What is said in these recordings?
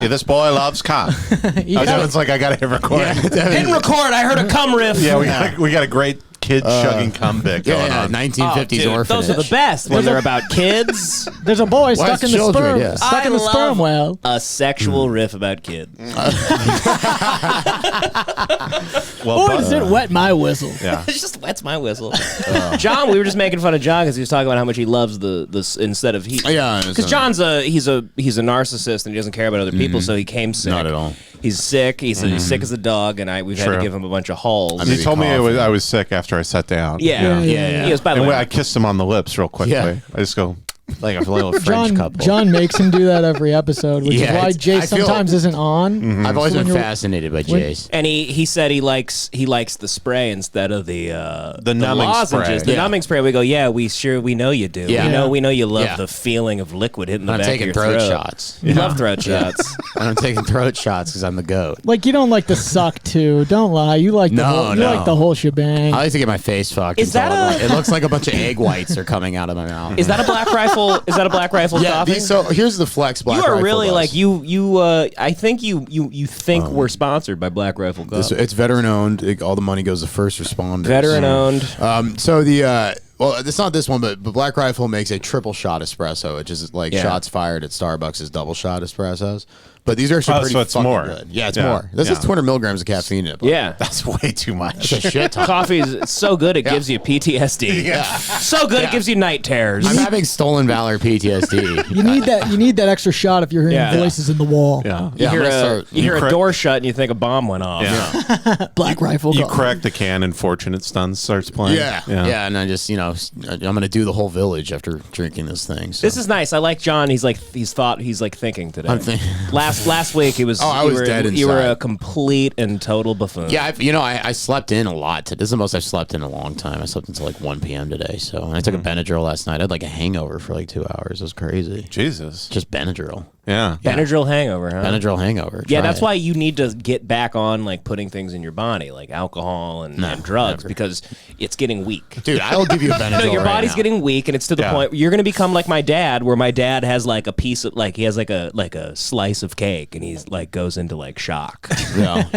Yeah, this boy loves cum. It's like I got to hit record. Hit record. I heard a cum riff. Yeah, we got a great kid chugging cum bit going on. 1950s orphanage. Those are the best when they're about kids. There's a boy stuck in the sperm. Yeah. Stuck in the sperm well. A sexual riff about kids. Boy, does it wet my whistle. Yeah. It just wets my whistle. John, we were just making fun of John because he was talking about how much he loves the instead of he. Yeah, because John's he's a narcissist and he doesn't care about other people, so he came sick. Not at all. He's sick. He's sick as a dog, and we've had to give him a bunch of hauls. He told me I was sick after I sat down. Yeah. He was, by the way, I kissed him on the lips real quickly. Yeah. I just go like a little French couple. John makes him do that every episode, which is why Jace sometimes isn't on. I've always been fascinated by Jace. And he said he likes the spray instead of the numbing lozenges. spray. The numbing spray. We go, we know you do. Yeah. We know you love the feeling of liquid hitting the back of your throat. I'm taking throat shots. You love throat shots. And I'm taking throat shots because I'm the GOAT. Like, you don't like the suck too. Don't lie. You like the whole, you like the whole shebang. I like to get my face fucked. Is that it looks like a bunch of egg whites are coming out of my mouth. Is that a Black Rifle? Is that a Black Rifle coffee? So here's the Flex Black Rifle. You are really bus. like you. I think you think we're sponsored by Black Rifle Coffee. It's veteran owned. All the money goes to first responders. Veteran owned. So the well, it's not this one, but Black Rifle makes a triple shot espresso, which is like shots fired at Starbucks' double shot espressos. But these are actually pretty it's fucking more. good. Yeah, it's more. This is 200 milligrams of caffeine in it. Yeah, that's way too much. It's a shit ton. Coffee is so good it gives you PTSD. So good it gives you night terrors. I'm having stolen valor PTSD. You need that extra shot if you're hearing voices in the wall. Yeah. You hear a door shut and you think a bomb went off. Yeah. Black Rifle. You crack the can and Fortunate Son starts playing. Yeah, and I just I'm gonna do the whole village after drinking this thing. So. This is nice. I like John. He's thinking today. I'm thinking. Last week he was. I was dead inside. You were a complete and total buffoon. Yeah, I slept in a lot. This is the most I've slept in a long time. I slept until like 1 p.m. today. So and I took a Benadryl last night. I had like a hangover for like 2 hours. It was crazy. Jesus. Just Benadryl. Yeah. Benadryl hangover, huh? Benadryl hangover. Yeah, that's why you need to get back on like putting things in your body, like alcohol and drugs, because it's getting weak. Dude, I'll give you a Benadryl. No, your body's getting weak, and it's to the point where you're going to become like my dad, where my dad has like a piece of he has like a slice of cake, and he's like goes into like shock. Yeah.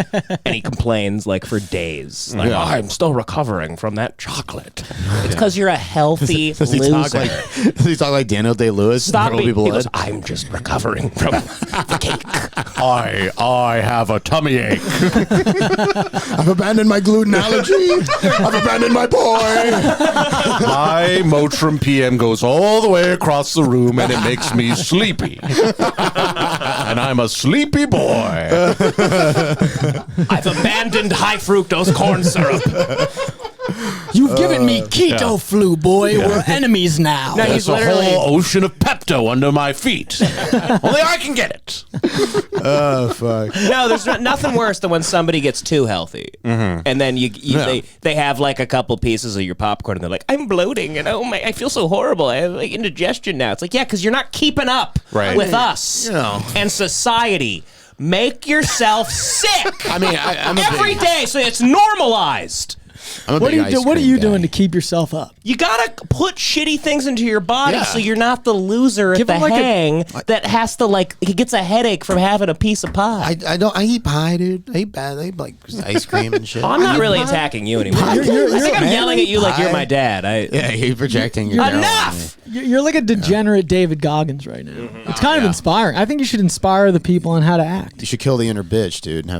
And he complains like for days, like I'm still recovering from that chocolate. It's because you're a healthy loser. Does he talk like Daniel Day-Lewis? Stop me. He goes, I'm just recovering from the cake. I have a tummy ache. I've abandoned my gluten allergy. I've abandoned my boy. My Motrin PM goes all the way across the room and it makes me sleepy. And I'm a sleepy boy. I've abandoned high fructose corn syrup. You've given me keto flu, boy. We're enemies now. No, There's a whole ocean of Pepto under my feet. Only I can get it. Oh, fuck. No, there's nothing worse than when somebody gets too healthy, and then they have like a couple pieces of your popcorn, and they're like, "I'm bloating, and oh my, I feel so horrible. I have like indigestion now." It's like, yeah, because you're not keeping up with us and society. Make yourself sick. I mean, I'm every day, so it's normalized. What are you doing to keep yourself up? You gotta put shitty things into your body so you're not the loser at the hang that has to he gets a headache from having a piece of pie. I eat pie, dude. I eat bad. I eat like ice cream and shit. I'm not really attacking you anymore. I think I'm yelling at you like you're my dad. You're projecting your enough. You're like a degenerate David Goggins right now. It's kind of inspiring. I think you should inspire the people on how to act. You should kill the inner bitch, dude, and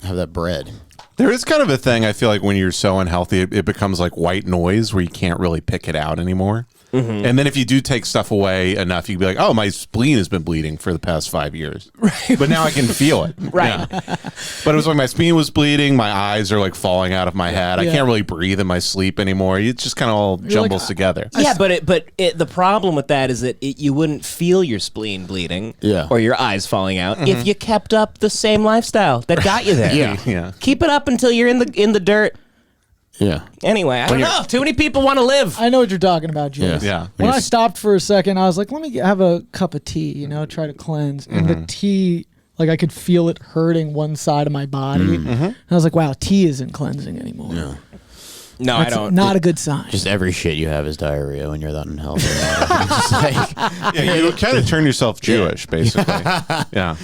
have that bread. There is kind of a thing, I feel like, when you're so unhealthy, it becomes like white noise where you can't really pick it out anymore. And then if you do take stuff away enough, you can be like, oh, my spleen has been bleeding for the past 5 years. Right. But now I can feel it. Right. Yeah. But it was like my spleen was bleeding. My eyes are like falling out of my head. I can't really breathe in my sleep anymore. It just kind of all jumbles together. Yeah, but the problem with that is that you wouldn't feel your spleen bleeding or your eyes falling out if you kept up the same lifestyle that got you there. Yeah. Keep it up until you're in the dirt. Yeah. Anyway, I don't know. Too many people want to live. I know what you're talking about, James. Yeah. When I stopped for a second, I was like, let me have a cup of tea, try to cleanse. And the tea, like I could feel it hurting one side of my body. And I was like, wow, tea isn't cleansing anymore. Yeah. No, That's I don't. Not a good sign. Just every shit you have is diarrhea when you're that unhealthy. Yeah, you kind of turn yourself Jewish, basically. Yeah.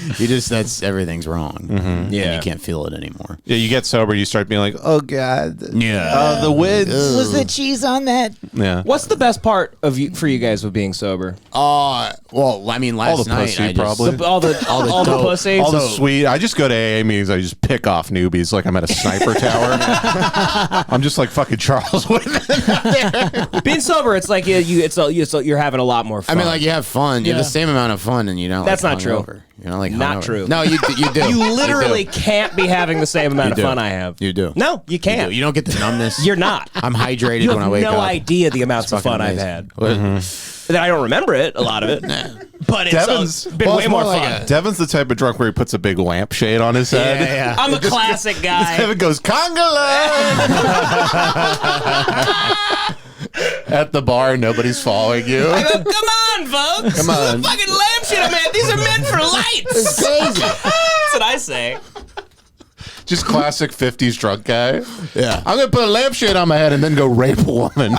Everything's wrong. Yeah. And you can't feel it anymore. Yeah, you get sober, you start being like, oh, God. Yeah. Oh, the winds. Was the cheese on that? Yeah. What's the best part for you guys with being sober? Well, I mean, last All the night pussy, I just, probably. All the dope. pussy. All the sweet. I just go to AA meetings. I just pick off newbies like I'm at a sniper tower. I'm just like fucking Charles Whitman. Being sober, it's like you're having a lot more fun. I mean, like, you have fun. You have the same amount of fun, and you don't. That's like, not true. hungover. You're not like Not hungover. true. No, you do. You literally do. can't be having the same amount of do. fun I have. You do. No, you can't. You don't get the numbness. You're not. I'm hydrated You when I have wake no up. idea the amounts of It's fucking fun I've amazing. had. That I don't remember it, a lot of it. But it's been way more fun. Devin's the type of drunk where he puts a big lampshade on his head. Yeah. I'm a classic guy. Devin goes, Congolese! At the bar, nobody's following you. I go, come on, folks. Come on. Fucking lampshade, man. These are meant for lights. It's crazy. That's what I say. Just classic 50s drunk guy. Yeah. I'm going to put a lampshade on my head and then go rape a woman.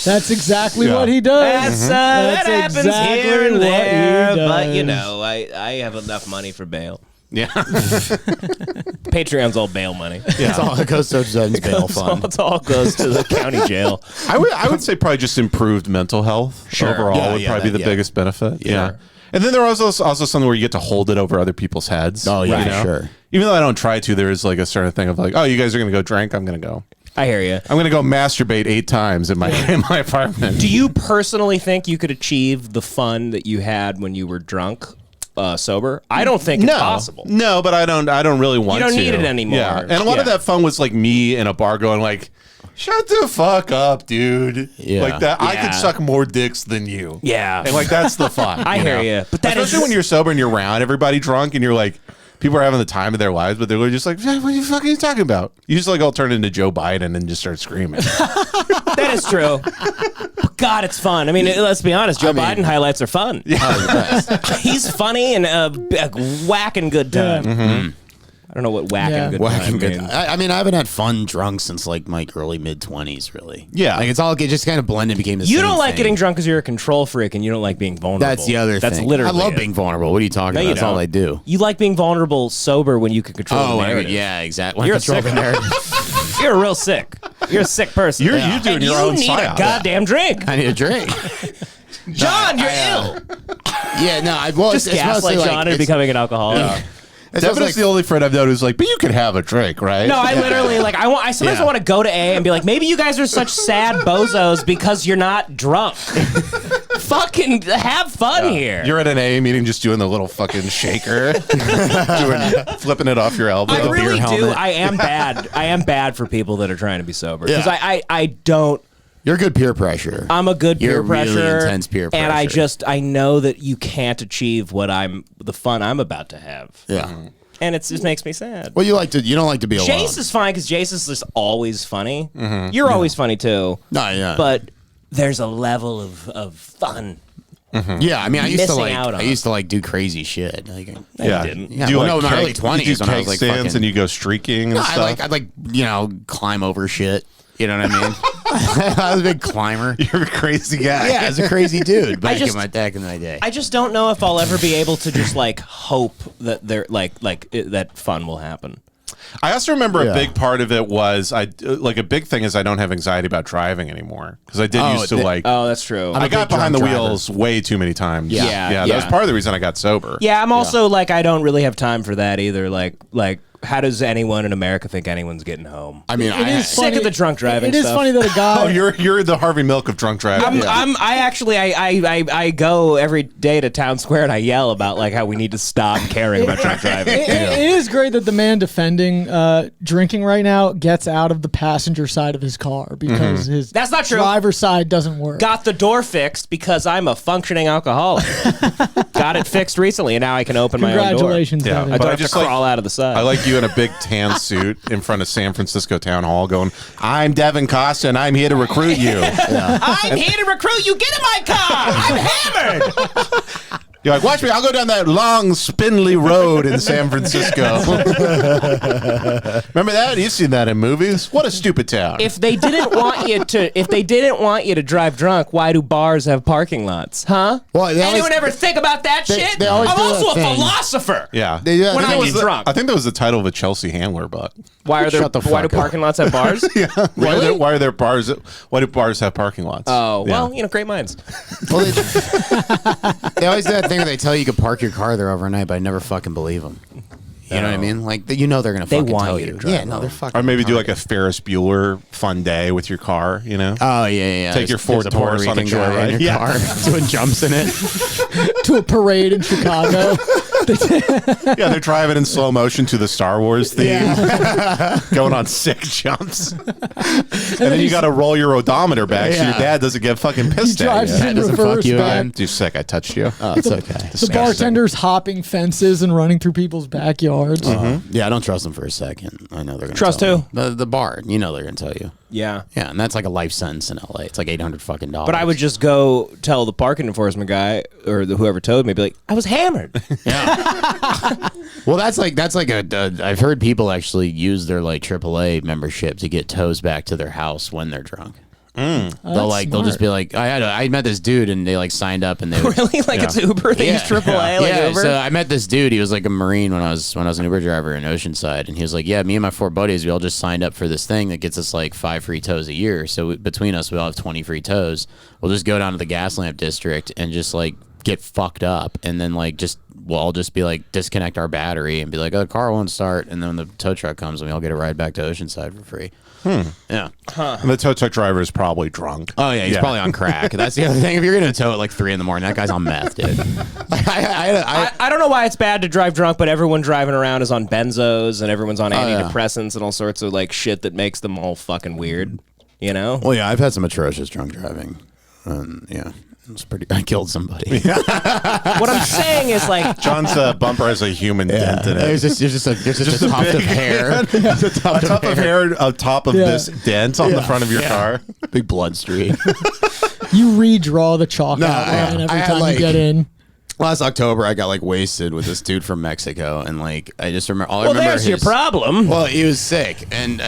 That's exactly Yeah. what he does. That That's happens exactly here and what he there. But, does. you know, I have enough money for bail. Yeah. Patreon's all bail money. It's all it goes to Devin's bail fund. It all goes to the county jail. I would say probably just improved mental health overall Yeah, would yeah, probably be the yeah. biggest benefit. Yeah. Yeah. And then there was also something where you get to hold it over other people's heads. Oh, yeah, you know? sure. Even though I don't try to, there is like a certain thing of like, oh, you guys are going to go drink? I'm going to go. I hear you. I'm going to go masturbate 8 times in my apartment. Do you personally think you could achieve the fun that you had when you were drunk, sober? I don't think it's possible. No, but I don't really want to. You don't need it anymore. Yeah. And a lot of that fun was like me in a bar going like, shut the fuck up, dude. Yeah. Like that. I Yeah. could suck more dicks than you. Yeah. And like that's the fun. I hear you. But that especially is- when you're sober and you're around everybody drunk and you're like, people are having the time of their lives, but they're just like, what the fuck are you talking about? You just like all turn into Joe Biden and just start screaming. That is true. But God, it's fun. I mean, let's be honest. Joe Biden highlights are fun. Yeah. He's funny and a whacking good time. Yeah. Mm-hmm. I don't know what whacking good Whacking time good. means. I mean, I haven't had fun drunk since like my early mid-20s, really. Yeah. Like it's all it just kind of blended, became the You same don't like thing. getting drunk because you're a control freak and you don't like being vulnerable. That's the other thing. That's literally I love it. being vulnerable. What are you talking No, about? you That's all don't. I do. You like being vulnerable sober when you can control the narrative. yeah, exactly. You're a Control sick the narrative. You're real sick. You're a sick person. You're doing and your you own need psyop. a goddamn drink. I need a drink. John, you're ill. Yeah, no, well, Just it's mostly gaslight like, John into it's- becoming an alcoholic. It's Devin mostly is the only friend I've known who's like, but you can have a drink, right? No, I literally like. I sometimes Yeah. want to go to AA and be like, maybe you guys are such sad bozos because you're not drunk. Fucking have fun here. You're at an AA meeting just doing the little fucking shaker, flipping it off your elbow. I really do. helmet. I am bad. I am bad for people that are trying to be sober because Yeah. I don't. You're good peer pressure. I'm a good peer You're really pressure, intense peer and pressure. I know that you can't achieve the fun I'm about to have. Yeah. And it just makes me sad. Well, you don't like to be alone. Jace is fine because Jace is just always funny. You're always funny too. No, yeah. But there's a level of fun. yeah, I mean, I missing out on. used to like do crazy shit. Like, Yeah. didn't. Yeah, Do you well, no, in my cake- early 20s you do when I cake was, like, stands fucking- and you go streaking and no, stuff. I'd climb over shit. You know what I mean? I was a big climber. You're a crazy guy. Yeah, I was a crazy dude back just- in my day. I just don't know if I'll ever be able to just like hope that that fun will happen. I also remember Yeah. a big part of it was a big thing is I don't have anxiety about driving anymore because I did used to like. Oh, that's true. I got big behind the drunk driver. wheels way too many times. Yeah. That was part of the reason I got sober. Yeah, I'm also like I don't really have time for that either. Like how does anyone in America think anyone's getting home? I mean, It is Sick of the drunk driving It is stuff. funny that a guy. Oh, you're the Harvey Milk of drunk driving. I go every day to Town Square and I yell about like how we need to stop caring about drunk driving. It is great that the man defending drinking right now gets out of the passenger side of his car because his That's not true. driver's side doesn't work. Got the door fixed because I'm a functioning alcoholic. Got it fixed recently and now I can open my own door. Congratulations, Yeah, Devin. I but don't I have to just like- crawl out of the side. I like you in a big tan suit in front of San Francisco Town Hall going, I'm Devan Costa and I'm here to recruit you. I'm here to recruit you. Get in my car. I'm hammered. You're like, watch me. I'll go down that long, spindly road in San Francisco. Remember that? You've seen that in movies. What a stupid town. If they didn't want you to drive drunk, why do bars have parking lots? Huh? Well, anyone ever think about that shit? they always I'm do also a that thing. philosopher. Yeah. When I get drunk. I think that was the title of a Chelsea Handler book. Why do parking lots have bars? Yeah. Really? Why are there bars? Why do bars have parking lots? Oh, Yeah. well, great minds. Well, they always do that thing where they tell you can park your car there overnight, but I never fucking believe them. You know what I mean? Like, they're gonna fucking want tell you you. to drive Yeah, no, home. they're fucking. Or maybe do like retarded. a Ferris Bueller fun day with your car, you know? Oh yeah. Take your Ford There's a Puerto Taurus on a Rican guy joyride. in your car doing jumps in it. To a parade in Chicago. Yeah, they're driving in slow motion to the Star Wars theme, going on sick jumps. And then you got to roll your odometer back so your dad doesn't get fucking pissed He at drives you. in doesn't reverse fuck you back. in. You're sick. I touched you. Oh, it's okay. The bartender's hopping fences and running through people's backyards. Yeah, I don't trust them for a second. I know they're gonna Trust tell who? me. The bar. You know they're gonna tell you. Yeah. Yeah, and that's like a life sentence in LA. It's like $800 fucking dollars. But I would just go tell the parking enforcement guy or whoever towed me, be like, I was hammered. Well, that's like I've heard people actually use their like AAA membership to get tows back to their house when they're drunk. They'll just be like, I met this dude and they like signed up and they would, Really? Like it's Uber? They use AAA like Uber? So I met this dude. He was like a Marine when I was an Uber driver in Oceanside, and he was like, yeah, me and my 4 buddies, we all just signed up for this thing that gets us like 5 free tows a year. So between us, we all have 20 free tows. We'll just go down to the gas lamp district and just like get fucked up, and then like we'll all just be like disconnect our battery and be like, oh, the car won't start, and then when the tow truck comes, we all get a ride back to Oceanside for free. Yeah. And the tow truck driver is probably drunk. Oh yeah, he's probably on crack. That's the other thing. If you're gonna tow at like 3 a.m, that guy's on meth, dude. I don't know why it's bad to drive drunk, but everyone driving around is on benzos and everyone's on antidepressants and all sorts of like shit that makes them all fucking weird. You know? Well, yeah, I've had some atrocious drunk driving. Yeah. It was pretty. I killed somebody. What I'm saying is like John's bumper has a human dent in it. There's just a tuft of hair. A tuft of hair on top of this dent on the front of your car. Big blood streak. You redraw the chalk No, outline every I had, time like- you get in. Last October, I got like wasted with this dude from Mexico, and like I just remember. All I well, remember there's is your problem. Well, he was sick, and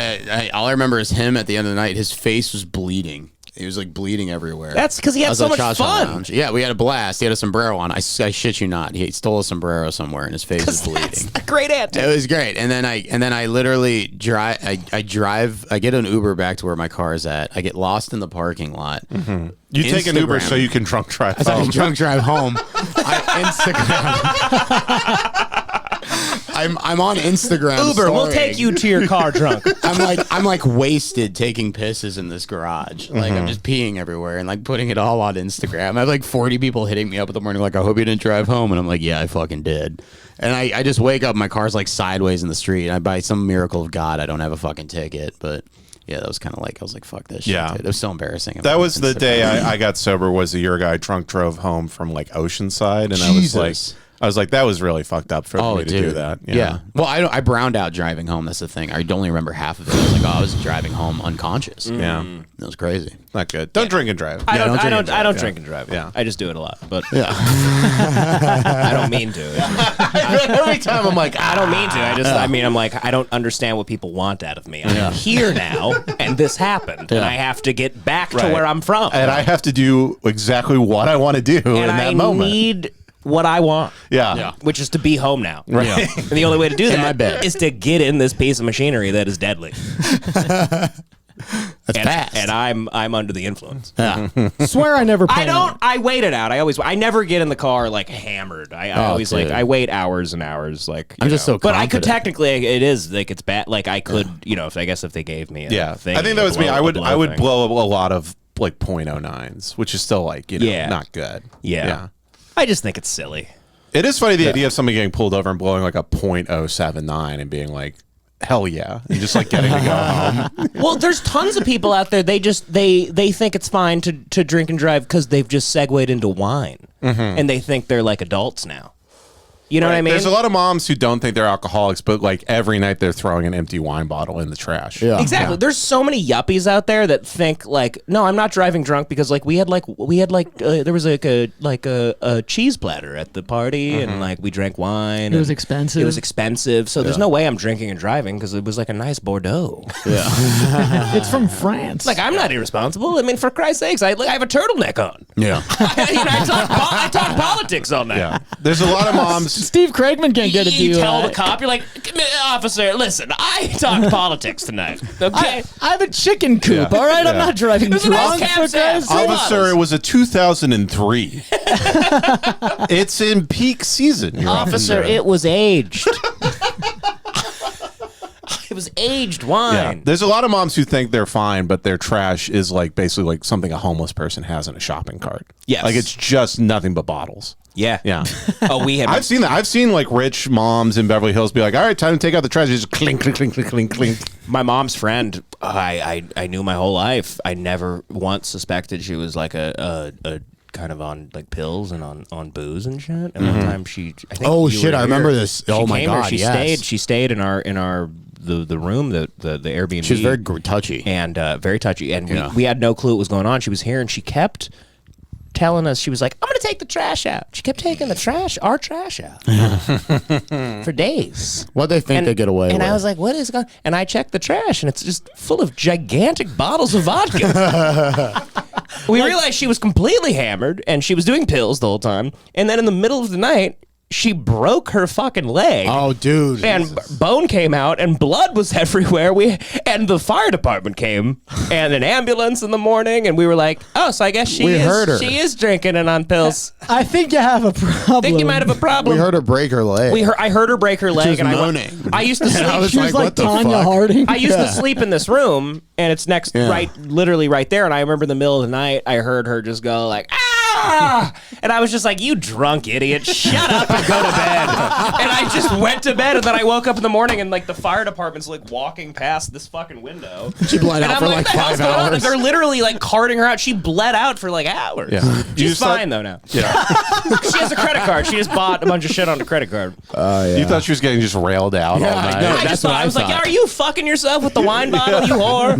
all I remember is him at the end of the night. His face was bleeding. He was like bleeding everywhere. That's because he had so much fun. Yeah, we had a blast. He had a sombrero on. I shit you not. He stole a sombrero somewhere, and his face was bleeding. A great answer. It was great. And then I literally drive. I drive. I get an Uber back to where my car is at. I get lost in the parking lot. Mm-hmm. You take an Uber so you can drunk drive I home. drunk drive home. Instagram. I'm on Instagram. Uber, we'll take you to your car drunk. I'm like wasted taking pisses in this garage. Like I'm just peeing everywhere and like putting it all on Instagram. I have like 40 people hitting me up in the morning like, I hope you didn't drive home. And I'm like, yeah, I fucking did. And I just wake up, my car's like sideways in the street. And by some miracle of God, I don't have a fucking ticket. But yeah, that was kind of like, I was like, fuck this shit. Yeah. Dude. It was so embarrassing. That was the day I got sober. Was the year a guy drunk drove home from like Oceanside, and I was like, that was really fucked up for me to do that. Yeah. Well, I browned out driving home. That's the thing. I only remember half of it. I was like, I was driving home unconscious. Yeah. That was crazy. Not good. Don't drink and drive. I don't drink and drive. Yeah. I just do it a lot, but Yeah. I don't mean to. Every time I'm like, I don't mean to. I'm like, I don't understand what people want out of me. I'm here now, and this happened, and I have to get back to Right. where I'm from. and I have to do exactly what I want to do in and that I moment. need what I want. Yeah. Which is to be home now. Right. Yeah. And the only way to do my that bed. is to get in this piece of machinery that is deadly. That's fast. And I'm under the influence. Yeah. Swear I never I plan don't. I wait it out. I never get in the car like hammered. I always dude. like. I wait hours and hours. Like I'm just so But I could confident. technically. It is like it's bad. Like I could. If if they gave me. A thing, I think that was me. a I would thing. blow a lot of like .09s, which is still like, not good. Yeah. I just think it's silly. It is funny, the idea of somebody getting pulled over and blowing like a .079 and being like, hell yeah, and just like getting to go home. Well, there's tons of people out there. They think it's fine to drink and drive because they've just segued into wine, and they think they're like adults now. You know what I mean? There's a lot of moms who don't think they're alcoholics, but like every night they're throwing an empty wine bottle in the trash. Yeah. Exactly. There's so many yuppies out there that think like, no, I'm not driving drunk because like there was a cheese platter at the party and like we drank wine. It was expensive. It was expensive, so there's no way I'm drinking and driving because it was like a nice Bordeaux. Yeah. It's from France. Like I'm not irresponsible. I mean, for Christ's sakes, I have a turtleneck on. Yeah. I talk politics all night. Yeah. There's a lot of moms. Steve Craigman can't get a You DUI. tell the cop, you're like, officer, listen, I talk politics tonight. Okay. I have a chicken coop. Yeah. All right, I'm Yeah. not driving There's a nice drunk. cab for set. Christ's sake. Officer, it was a 2003. It's in peak season, Your Officer, it was aged. It was aged Yeah. wine. There's a lot of moms who think they're fine, but their trash is like basically like something a homeless person has in a shopping cart. Yes. Like it's just nothing but bottles. Yeah. Yeah. Oh, we had. I've seen that. I've seen like rich moms in Beverly Hills be like, all right, time to take out the trash. Just clink, clink, clink, clink, clink, clink. My mom's friend, I knew my whole life. I never once suspected she was like a kind of on like pills and on booze and shit. And one time I think Oh, you shit, were I remember here. this. She Oh, my came here, God, She yes. stayed in our the room, the Airbnb. She was very touchy. and very touchy. And Yeah. we had no clue what was going on. She was here and she kept telling us, she was like, I'm going to take the trash out. She kept taking our trash out for days. What they think they get away with. And I was like, what is going on? And I checked the trash and it's just full of gigantic bottles of vodka. We realized she was completely hammered and she was doing pills the whole time. And then in the middle of the night, she broke her fucking leg. Oh, dude. And bone came out, and blood was everywhere. And the fire department came, and an ambulance in the morning, and we were like, "Oh, so I guess she heard her. is drinking and on pills." I think you have a problem. I think you might have a problem. We heard her break her leg. I heard her break her leg, was and moaning. I used to sleep. I was She was like, like what the Tanya fuck? Harding. I used to sleep in this room, and it's next, literally right there. And I remember in the middle of the night, I heard her just go like, "Ah!" And I was just like, "You drunk idiot, shut up and go to bed." And I just went to bed, and then I woke up in the morning, and like the fire department's like walking past this fucking window. She bled And out I'm for like, like "What the hell's 5 going on?" And hours. they're literally like carting her out. She bled out for like hours. Yeah. You She's just thought- fine though now. Yeah. She has a credit card. She just bought a bunch of shit on a credit card. You thought she was getting just railed out all I night. know. I That's what I was like, thought. "Are you fucking yourself with the wine bottle, you whore?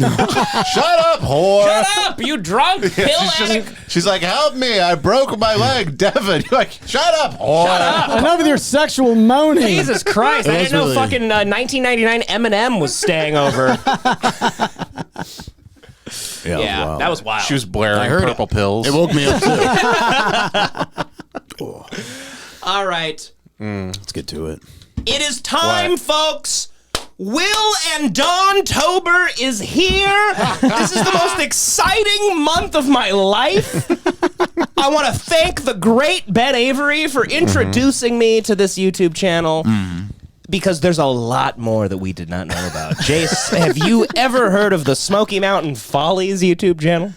Shut up, whore. Shut up, you drunk pill addict." She's like, help me. I broke my leg, Devin. You're like, shut up, whore. Shut up. Enough with your sexual moaning. Jesus Christ! I didn't know really- fucking 1999 Eminem was staying over. Yeah, wow. that was wild. She was blaring heard purple pills. It woke me up too. All right. Let's get to it. It is time, What? folks. Will and Dawntober is here. This is the most exciting month of my life. I want to thank the great Ben Avery for introducing me to this YouTube channel. Because there's a lot more that we did not know about. Jace, have you ever heard of the Smoky Mountain Follies YouTube channel?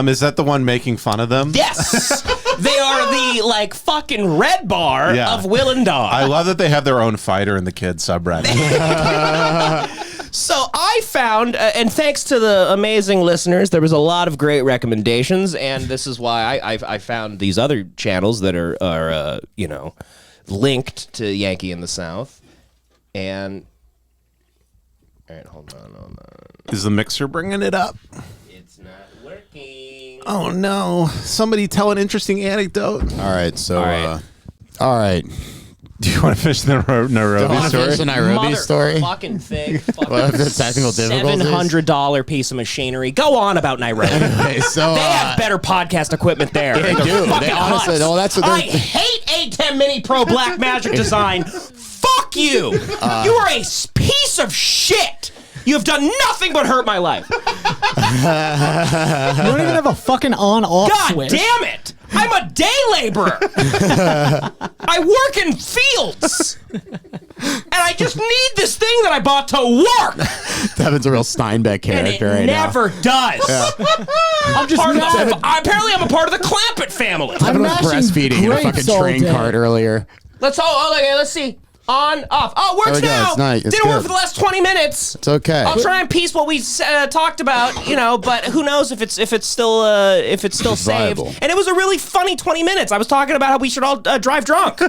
Is that the one making fun of them? Yes! They are the, like, fucking Red Bar Yeah. of Will and Dawn. I love that they have their own fighter in the kids subreddit. So I found, and thanks to the amazing listeners, there was a lot of great recommendations, and this is why I found these other channels that are linked to Yankee in the South. And, all right, hold on. Is the mixer bringing it up? It's not working. Oh, no. Somebody tell an interesting anecdote. All right, so, right. all right. Do you want to finish the Nairobi story? Finish the Nairobi story? Fucking thing. What, the technical difficulties? $700 piece of machinery. Go on about Nairobi. Okay, so, They have better podcast equipment there. They They're do. fucking They honestly- nuts. well, that's what I they're- hate A10 Mini Pro Black Magic Design. Fuck you. You are a piece of shit. You have done nothing but hurt my life. You don't even have a fucking on-off God switch. damn it. I'm a day laborer. I work in fields. And I just need this thing that I bought to work. Devin's a real Steinbeck And it character right now. never does. I'm just Apparently, I'm a part of the Clampett family. Devin was mashing breastfeeding in a grapes fucking all train day. cart earlier. Let's see. On, off. Oh, it works There we go. now. It's nice. It's Didn't work good. for the last 20 minutes. It's okay. I'll try and piece what we talked about, but who knows if it's still saved. Viable. And it was a really funny 20 minutes. I was talking about how we should all drive drunk.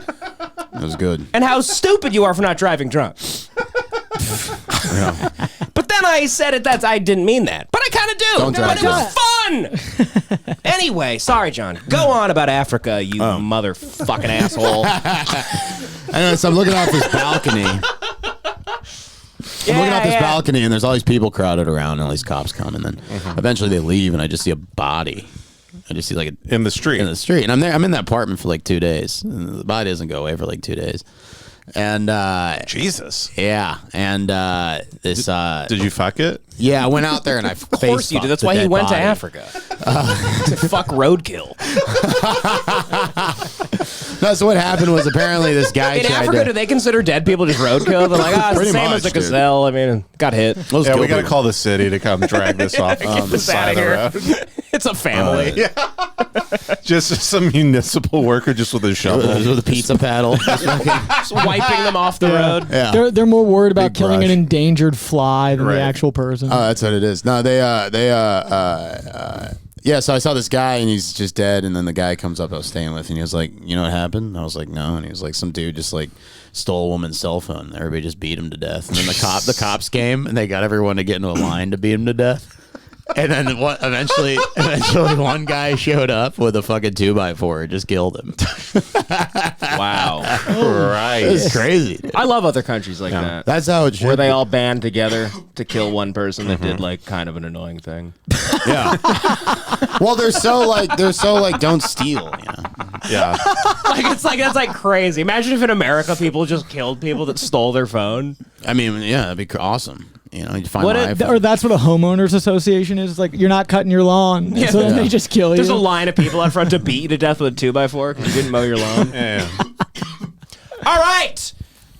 It was good. And how stupid you are for not driving drunk. Yeah. But then I said it. I didn't mean that. But I kind of do. Don't drive but it was fun. Anyway, sorry, John. Go on about Africa, you motherfucking asshole. I know, so I'm looking off this balcony. I'm looking out this balcony, and there's all these people crowded around, and all these cops come, and then eventually they leave, and I just see a body. I just see like in the street. And I'm there. I'm in that apartment for like 2 days. And the body doesn't go away for like 2 days. And Jesus. yeah, and this. Did you fuck it? Yeah, I went out there and I. Of course you did. That's why he went to Africa. To fuck roadkill. No, so what happened was apparently this guy in Africa, do they consider dead people just roadkill? They're like, it's the Pretty same much, as a dude. gazelle. I mean, got hit. Yeah, we got to call the city to come drag this off Get the this side out of of the here. road. It's a family. Just some municipal worker just with a shovel. with a pizza paddle. Just wiping them off the road. Yeah. They're more worried about Big killing brush. an endangered fly than Right. the actual person. Oh, that's what it is. No, yeah, so I saw this guy and he's just dead, and then the guy comes up I was staying with and he was like, you know what happened? I was like, no, and he was like, some dude just like stole a woman's cell phone. Everybody just beat him to death. And then the cops came and they got everyone to get into a line to beat him to death. And then eventually one guy showed up with a fucking 2x4 and just killed him. Wow. Right. It's crazy, dude. I love other countries like that. That's how it should Where they be. all band together to kill one person that did like kind of an annoying thing. Yeah. Well, they're so like don't steal, you know. Yeah. That's like crazy. Imagine if in America people just killed people that stole their phone. I mean, yeah, that'd be awesome. You know, you find What my it- iPhone. Or that's what a homeowners association is. Like, you're not cutting your lawn. Yeah. So then Yeah. they just kill you. There's a line of people out front to beat you to death with a 2x4 because you didn't mow your lawn. Yeah. All right.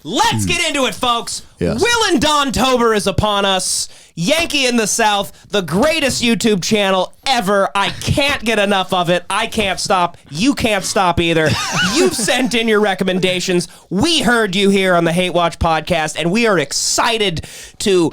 Let's get into it, folks. Yes. Will and Dawntober is upon us. Yankee in the South, the greatest YouTube channel ever. I can't get enough of it. I can't stop. You can't stop either. You've sent in your recommendations. We heard you here on the Hate Watch podcast, and we are excited to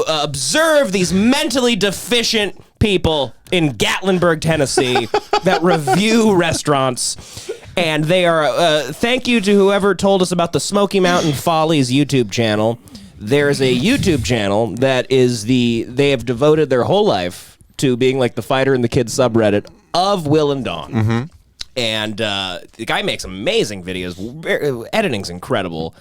observe these mentally deficient people in Gatlinburg, Tennessee that review restaurants. And they are, thank you to whoever told us about the Smoky Mountain Follies YouTube channel. There's a YouTube channel that is they have devoted their whole life to being like the fighter in the kids subreddit of Will and Dawn. Mm-hmm. And the guy makes amazing videos. Editing's incredible.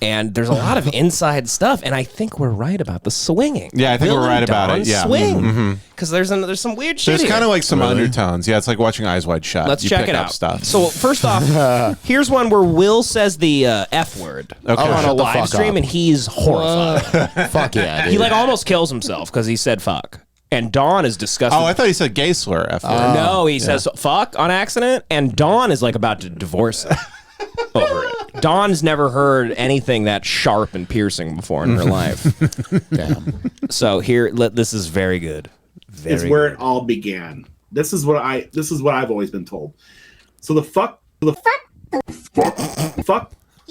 And there's a lot of inside stuff, and I think we're right about the swinging. Yeah, I think Will we're right and about it, Dawn yeah. swing. Because there's some weird shit There's here. kind of like some undertones. Yeah, it's like watching Eyes Wide Shut. Let's You check pick it up out. Stuff. So first off, here's one where Will says the F word Okay. on a Shut the live fuck stream, up. and he's horrified. Fuck yeah, dude. He like almost kills himself because he said fuck. And Dawn is disgusted. Oh, I thought you said gay slur. F word. No, he says fuck on accident, and Dawn is like about to divorce him over it. Dawn's never heard anything that sharp and piercing before in her life. Damn. So this is very good. It's where it all began. This is what I've always been told. So the fuck. You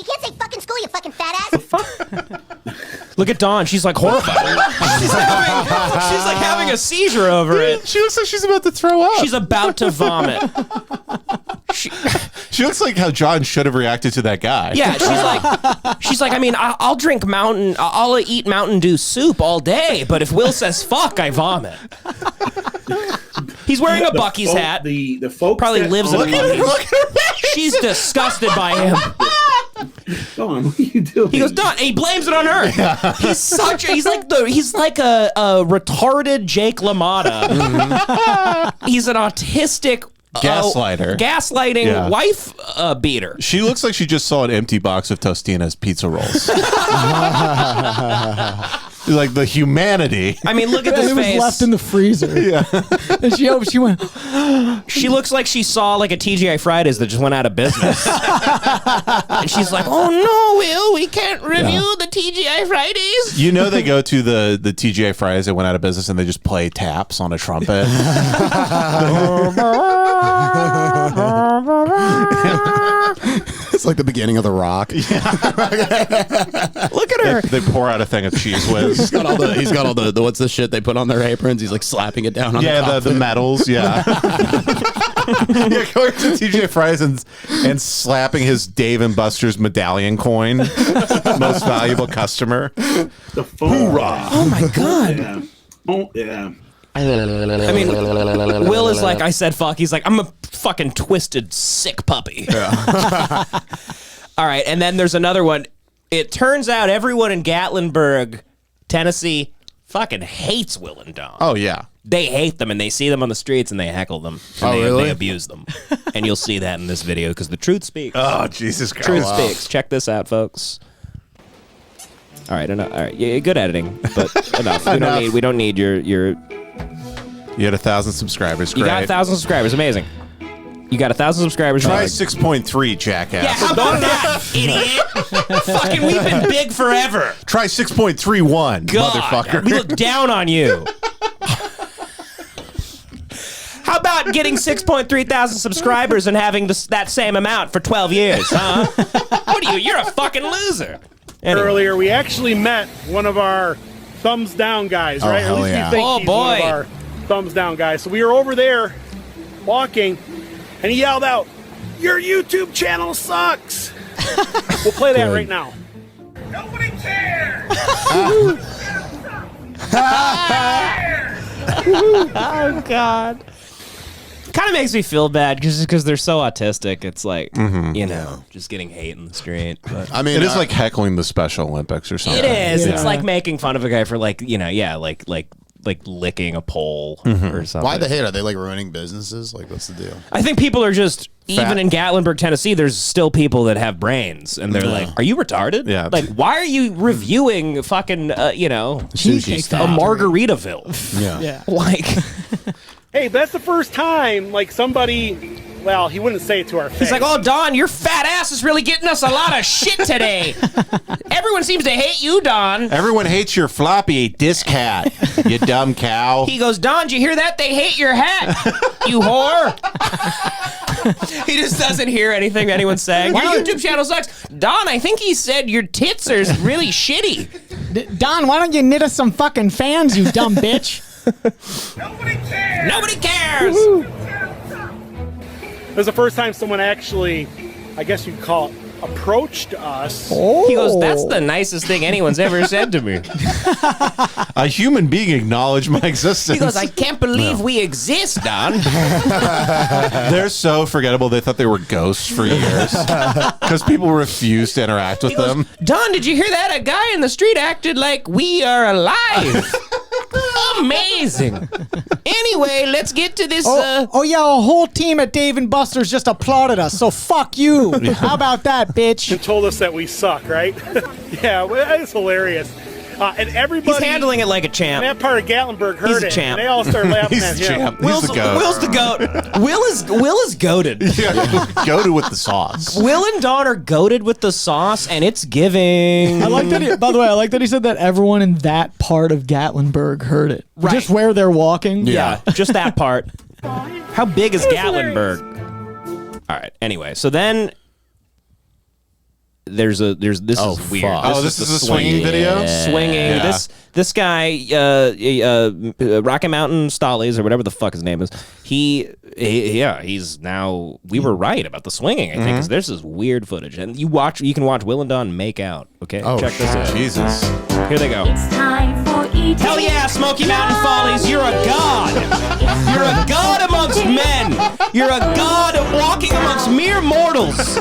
can't say fucking school, you fucking fat ass. Look at Dawn. She's like horrified. she's like having a seizure over it. She looks like she's about to throw up. She's about to vomit. She looks like how John should have reacted to that guy. Yeah, she's like. I mean, I'll drink I'll eat Mountain Dew soup all day, but if Will says fuck, I vomit. He's wearing a Buc-ee's hat. The folks Probably that lives in a own- Buc-ee's. She's disgusted by him. Go on, what are you doing? He goes, Dawn. He blames it on her. He's like a retarded Jake LaMotta. He's an autistic Gaslighter. gaslighting Yeah. wife beater. She looks like she just saw an empty box of Tostina's pizza rolls. Like the humanity. I mean, look at this it was face. left in the freezer. Yeah. And she went, She looks like she saw like a TGI Fridays that just went out of business. And she's like, oh no, Will, we can't review the TGI Fridays. You know they go to the TGI Fridays that went out of business and they just play taps on a trumpet. It's like the beginning of The Rock. Look at her. They pour out a thing of Cheese Whiz. He's got all the what's the shit they put on their aprons? He's like slapping it down on the medals. Yeah. Yeah, going to TJ Fry's and slapping his Dave and Buster's medallion coin. Most valuable customer. The hoorah! Oh my god! Yeah. Oh yeah. I mean, Will is like, I said fuck. He's like, I'm a fucking twisted, sick puppy. Yeah. All right, and then there's another one. It turns out everyone in Gatlinburg, Tennessee, fucking hates Will and Dawn. Oh, yeah. They hate them, and they see them on the streets, and they heckle them. And they abuse them. And you'll see that in this video, because the truth speaks. Oh, Jesus Christ. Truth speaks. Check this out, folks. All right, enough. All right, yeah, good editing, but enough. We don't need your. You had 1,000 subscribers. Great. You got 1,000 subscribers. Amazing. You got 1,000 subscribers. Try 6.3, jackass. Yeah, how about that, idiot? Fucking, we've been big forever. Try 6.31, motherfucker. We look down on you. How about getting 6.3 thousand subscribers and having that same amount for 12 years, huh? What are you? You're a fucking loser. Anyway. Earlier, we actually met one of our thumbs down guys, right? Hell At least yeah. we think he's one of our thumbs down guys. So we were over there walking, and he yelled out, "Your YouTube channel sucks." We'll play that right now. Nobody cares. Oh God. Kind of makes me feel bad because they're so autistic. It's like, just getting hate in the street. But I mean, it is like heckling the Special Olympics or something. it is. Yeah. It's like making fun of a guy for like licking a pole or something. why the hate? Are they like ruining businesses? Like, what's the deal? I think people are just, even in Gatlinburg, Tennessee, there's still people that have brains, and they're like, "Are you retarded? Yeah. Like, why are you reviewing fucking, Sushi a style. Margaritaville? Yeah. Like, Hey, that's the first time, like, somebody, well, he wouldn't say it to our face. he's like, "Oh, Don, your fat ass is really getting us a lot of shit today. Everyone seems to hate you, Don." Everyone hates your floppy disc hat, you dumb cow. He goes, "Don, did you hear that? They hate your hat, you whore." He just doesn't hear anything anyone's saying. Your YouTube channel sucks. Don, I think he said your tits are really shitty. Don, why don't you knit us some fucking fans, you dumb bitch? Nobody cares. Nobody cares. It was the first time someone actually, I guess you'd call it, approached us. He goes, "That's the nicest thing anyone's ever said to me." A human being acknowledged my existence. He goes, "I can't believe we exist, Don." They're so forgettable. They thought they were ghosts for years because people refused to interact with He goes, them. "Don, did you hear that? A guy in the street acted like we are alive." Amazing. Anyway, let's get to this. Oh yeah, a whole team at Dave and Buster's just applauded us. So fuck you. How about that, bitch? And told us that we suck, right? Yeah, well, it's hilarious. And everybody He's handling it like a in champ. that part of Gatlinburg heard He's a it. champ. And they all started laughing He's at the him. champ. He's the goat. Will's the goat. Will is goated. Goated with the sauce. Will and Dawn are goated with the sauce, and it's giving. I like that. By the way, I like that he said that everyone in that part of Gatlinburg heard it. Right. Just where they're walking. Yeah, just that part. How big is Gatlinburg? All right. Anyway, so then this is weird. fuck. Oh, this is a swinging video? Swinging. Yeah. This guy, Rocky Mountain Stollies or whatever the fuck his name is. He's now. We were right about the swinging. I think because there's this weird footage, and you can watch Will and Dawn make out. Okay, check this out. Jesus. Here they go. It's time for eating. Hell yeah, Smoky Mountain Follies, you're a god. You're a god amongst men. You're a god walking amongst mere mortals.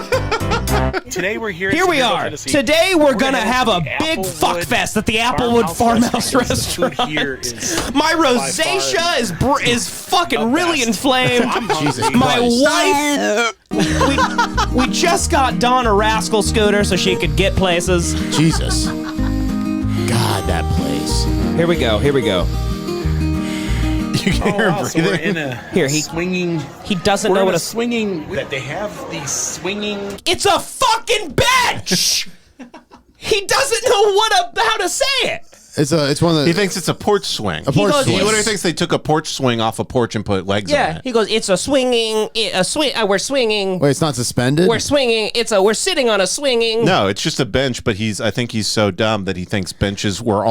Today we're here. Here we are. Tennessee. Today we're gonna have a the big Applewood fuck fest at the Applewood Farmhouse Restaurant. Here is My rosacea is fucking really inflamed. Jesus My Christ. wife. We just got Dawn a rascal scooter so she could get places. Jesus. God, that place. Here we go. You can hear him So we're breathing. in a Here, swinging. He doesn't We're know in what a a swinging. That they have these swinging. It's a fucking bench. He doesn't know how to say it. It's one of the. He thinks it's a porch swing. A porch He swing. literally thinks they took a porch swing off a porch and put legs on Yeah, it. he goes, it's a swinging, we're swinging. Wait, it's not suspended. We're swinging. We're sitting on a swinging. No, it's just a bench, but I think he's so dumb that he thinks benches were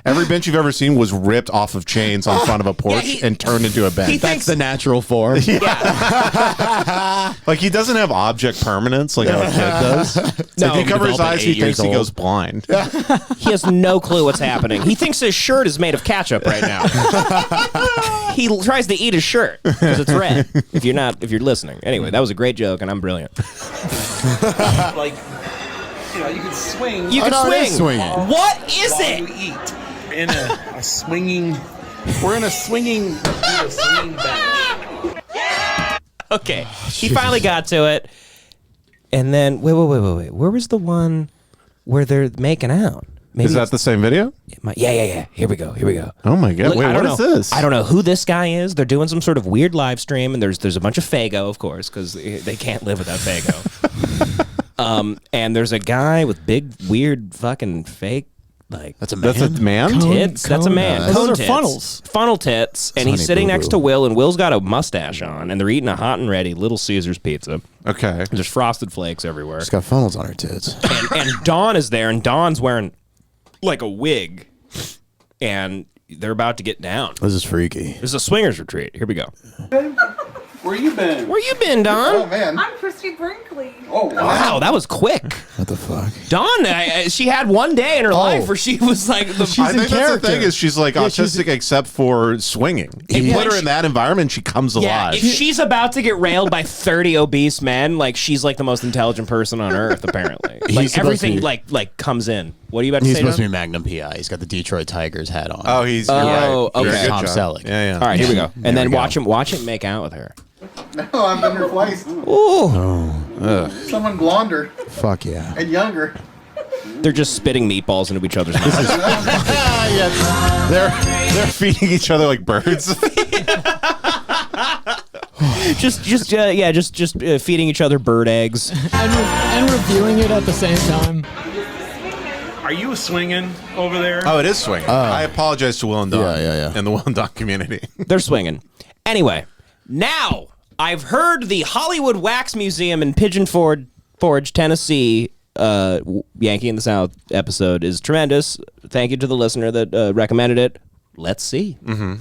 every bench you've ever seen was ripped off of chains on front of a porch and turned into a bench. That's the natural form. Like he doesn't have object permanence like how a kid does. No, If he covers his eyes, he thinks he old. goes blind. He has no clue what's happening. He thinks his shirt is made of ketchup right now. He tries to eat his shirt because it's red. If you're listening. Anyway, that was a great joke, and I'm brilliant. Like, you can swing. You can no, it swing. is swinging. What is while it? you eat. In a swinging. We're in a swinging bench. Okay, he finally got to it, and then wait. Where was the one where they're making out? Maybe Is that the same video? Yeah. Here we go. Oh my god! Look, Wait, I don't what is know. this? I don't know who this guy is. They're doing some sort of weird live stream, and there's a bunch of Faygo, of course, because they can't live without Faygo. And there's a guy with big, weird, fucking fake. That's a man. That's a man. Tits. That's a man. Those Cone are tits. funnels. Funnel tits. And he's honey sitting boo-boo. next to Will, and Will's got a mustache on, and they're eating a hot and ready Little Caesars pizza. Okay. There's frosted flakes everywhere. She's got funnels on her tits. And Dawn is there, and Dawn's wearing like a wig, and they're about to get down. This is freaky. This is a swingers retreat. Here we go. Where you been? Where you been, Dawn? Man. I'm Christy Brinkley. Oh, wow. Wow, that was quick. What the fuck? Dawn, she had one day in her life where she was like the. I think that's the thing is she's like autistic except for swinging. You put her in that environment, she comes Yeah, alive. if she's about to get railed by 30 obese men, like she's like the most intelligent person on earth, apparently. Like supposed everything to be- like comes in. What are you about to He's say? supposed to John? be Magnum PI. He's got the Detroit Tigers hat on. Oh, he's Oh, you're right. okay. Very good, Tom John. Selleck. Yeah. All right, here we go. And then we go. watch him make out with her. No, I've been replaced. Someone blonder Fuck yeah. and younger. They're just spitting meatballs into each other's mouths. They're feeding each other like birds. just feeding each other bird eggs. and reviewing it at the same time. Are you swinging over there? Oh, it is swinging. I apologize to Will and Dawn. Yeah. And the Will and Dawn community. They're swinging. Anyway, now I've heard the Hollywood Wax Museum in Pigeon Forge, Tennessee, Yankee in the South episode is tremendous. Thank you to the listener that recommended it. Let's see.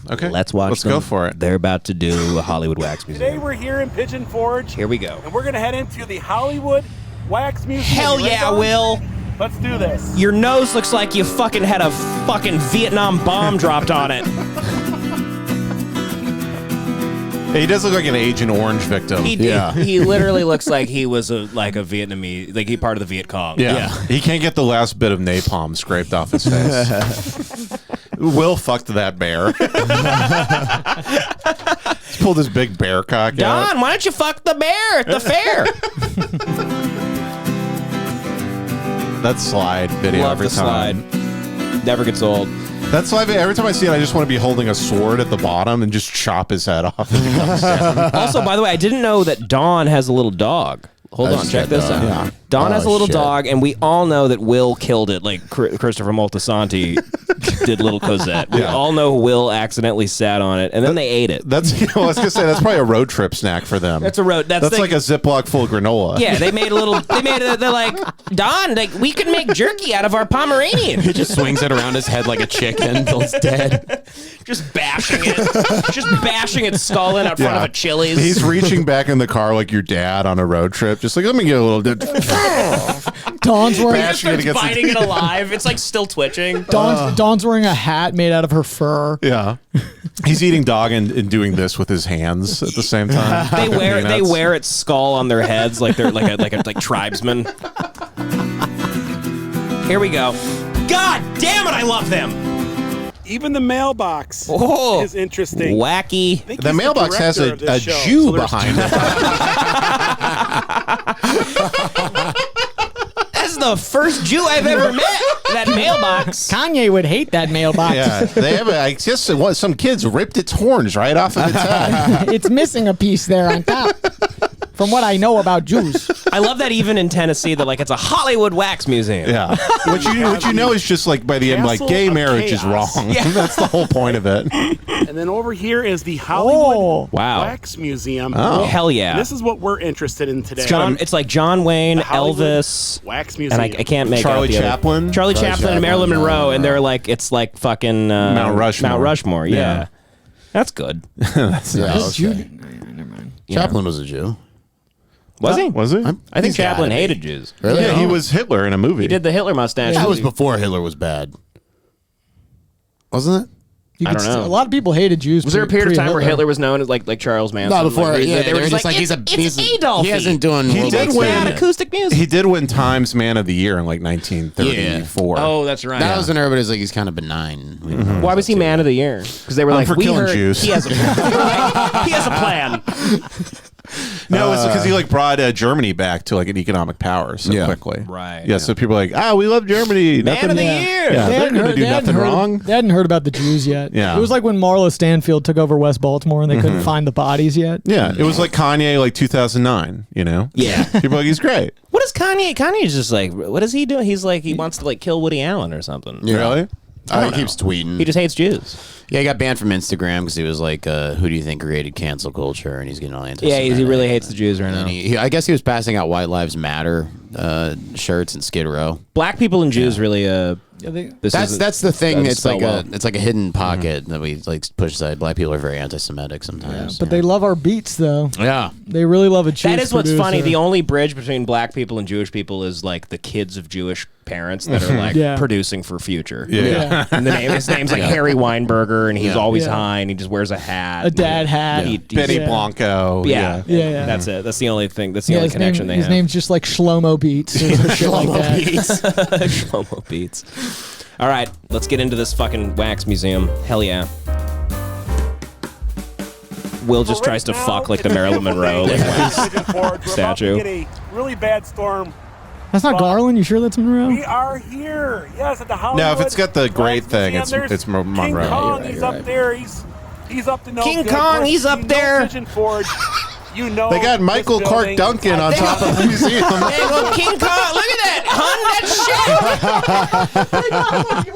Okay. Let's watch Let's them. go for it. They're about to do a Hollywood Wax Today Museum. we're here in Pigeon Forge, Here we go. and we're gonna head into the Hollywood Wax Museum. Hell You ready, yeah, Dawn? Will. Let's do this. Your nose looks like you fucking had a fucking Vietnam bomb dropped on it. He does look like an Agent Orange victim. He literally looks like he was a Vietnamese, like he part of the Viet Cong. Yeah. He can't get the last bit of napalm scraped off his face. Will fucked that bear. He's pulled his big bear cock out. Don, why don't you fuck the bear at the fair? That slide video Love every the time. slide. Never gets old. That slide every time I see it, I just want to be holding a sword at the bottom and just chop his head off. As he comes down. Also, by the way, I didn't know that Dawn has a little dog. Hold on, check this out. Yeah. Dawn has a little shit. dog, and we all know that Will killed it, like Christopher Moltisanti did Little Cosette. We all know Will accidentally sat on it, and then they ate it. That's I was gonna say that's probably a road trip snack for them. That's a road. That's like a Ziploc full of granola. Yeah, they made a little. They're like, Don, like we could make jerky out of our Pomeranian. He just swings it around his head like a chicken until it's dead. Just bashing its skull in out front of a Chili's. He's reaching back in the car like your dad on a road trip, just like let me get a little. Dawn's wearing Bashing it against the- biting it alive. It's like still twitching. Dawn's wearing a hat made out of her fur. Yeah, he's eating dog and doing this with his hands at the same time. They wear its skull on their heads like they're like tribesmen. Here we go. God damn it! I love them. Even the mailbox Oh, is interesting. wacky. I think The he's mailbox has director of a this show, Jew so there's behind it. That's the first Jew I've ever met. That mailbox. Kanye would hate that mailbox. Yeah, they have. I guess some kids ripped its horns right off of its head. It's missing a piece there on top. from what I know about Jews. I love that even in Tennessee, that like it's a Hollywood wax museum. Yeah. What you know is just like by the end, like gay marriage is wrong. That's the whole point of it. And then over here is the Hollywood Wow. Wax Museum. Oh. Hell yeah. And this is what we're interested in today. It's like John Wayne, The Hollywood Elvis, Wax Museum. and I can't make Charlie out the other- Chaplin? Charlie Chaplin and Marilyn Monroe, and they're like it's like fucking Mount Rushmore. Mount Rushmore. Yeah. Yeah. That's good. That's nice. Jew- never mind. Chaplin was a Jew. Was he? Was it? I think He's Chaplin gotta be. hated Jews. Really? Yeah, he was Hitler in a movie. He did the Hitler mustache. That was before Hitler was bad. Wasn't it? I don't know. A lot of people hated Jews. Was there a period of time where Hitler was known as like Charles Manson? No, before. Like, Yeah, they were just like, he's it's a Adolf. He hasn't doing. He World did War win- II. bad acoustic music. He did win Times Man of the Year in like 1934. Oh, that's right. That was when everybody's like he's kind of benign. Why was he man of the year? Because they were like, for we killing heard Jews. he has a he has a plan. No, it's because he like brought Germany back to like an economic power so quickly. Right, Yeah, yeah. So people are like, we love Germany. Man of the year. Yeah, they're going to do nothing wrong. They hadn't heard about the Jews yet. Yeah. It was like when Marlo Stanfield took over West Baltimore and they couldn't find the bodies yet. Yeah, it was like Kanye, like 2009. You know. Yeah. People are like, he's great. What is Kanye? Kanye's just like, what is he doing? He's like, he wants to like kill Woody Allen or something. Really? He keeps tweeting. He just hates Jews. Yeah, he got banned from Instagram because he was like, "Who do you think created cancel culture?" And he's getting all anti. Yeah, he really hates the Jews right now. And I guess he was passing out White Lives Matter shirts in Skid Row. Black people and Jews really. That's the thing. doesn't It's like spell well. it's like a hidden pocket that we like push aside. Black people are very anti-Semitic sometimes. But they love our beats, though. Yeah. They really love a Jewish That is what's producer. funny. The only bridge between black people and Jewish people is like the kids of Jewish parents that are like Yeah. producing for Future. Yeah. And his name's like Harry Weinberger, and he's always Yeah. high, and he just wears a hat. A dad hat. Benny Yeah. Blanco. Yeah. Yeah. That's it. That's the only thing. That's the only his connection name, they his have. name's just like Shlomo Beats or some shit like that. Shlomo Beats. All right, let's get into this fucking wax museum. Hell yeah. Will just tries to fuck like the Marilyn Monroe like wax statue. Get a really bad storm. That's not Garland. You sure that's Monroe? We are here. Yes, at the Hollywood. No, if it's got the great Wax thing, Museum. it's There's Monroe. King Kong, You're he's right. up there. He's up to no King good. Kong, Of course, he's up you know there. Pigeon Forge. You know They got this Michael Clark building. Duncan on top of the museum. Hey, look, King Kong, look at that, hun, that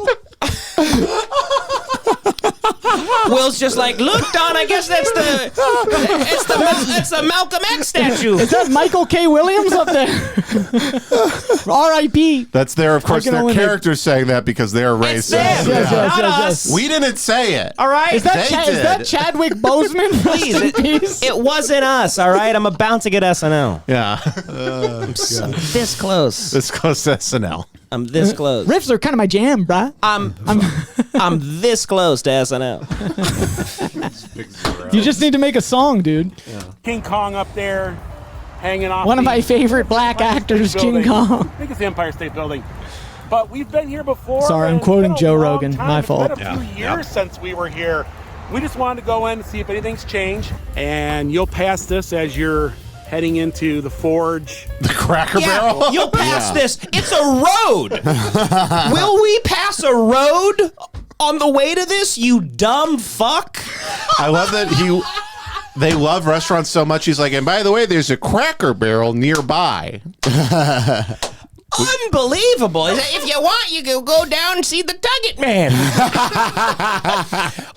shit. Will's just like, look, Don, I guess that's the Malcolm X statue. Is that Michael K. Williams up there? R.I.P. That's their, of course, can their only make- characters saying that because they're It's racist. them, Yes, yes, not yes, us. yes. We didn't say it. All right, Is that, They is that did. Chadwick Boseman? please, Rest in peace. it wasn't us. All right, I'm about to get SNL. Yeah. I'm this close. This close to SNL. I'm this close. Riffs are kind of my jam, bruh. I'm this close to SNL. You just need to make a song, dude. King Kong up there, hanging off. One of the my favorite black Empire actors, State King Building. Kong. I think it's the Empire State Building. But we've been here before. Sorry, I'm and it's quoting been a Joe long Rogan. time. My It's fault. been a few years since we were here. We just wanted to go in and see if anything's changed. And you'll pass this as you're heading into the forge. The Cracker Barrel. Yeah, you'll pass this. It's a road. Will we pass a road on the way to this, you dumb fuck? I love that they love restaurants so much. He's like, and by the way, there's a Cracker Barrel nearby. Unbelievable. If you want, you can go down and see the Tugget Man.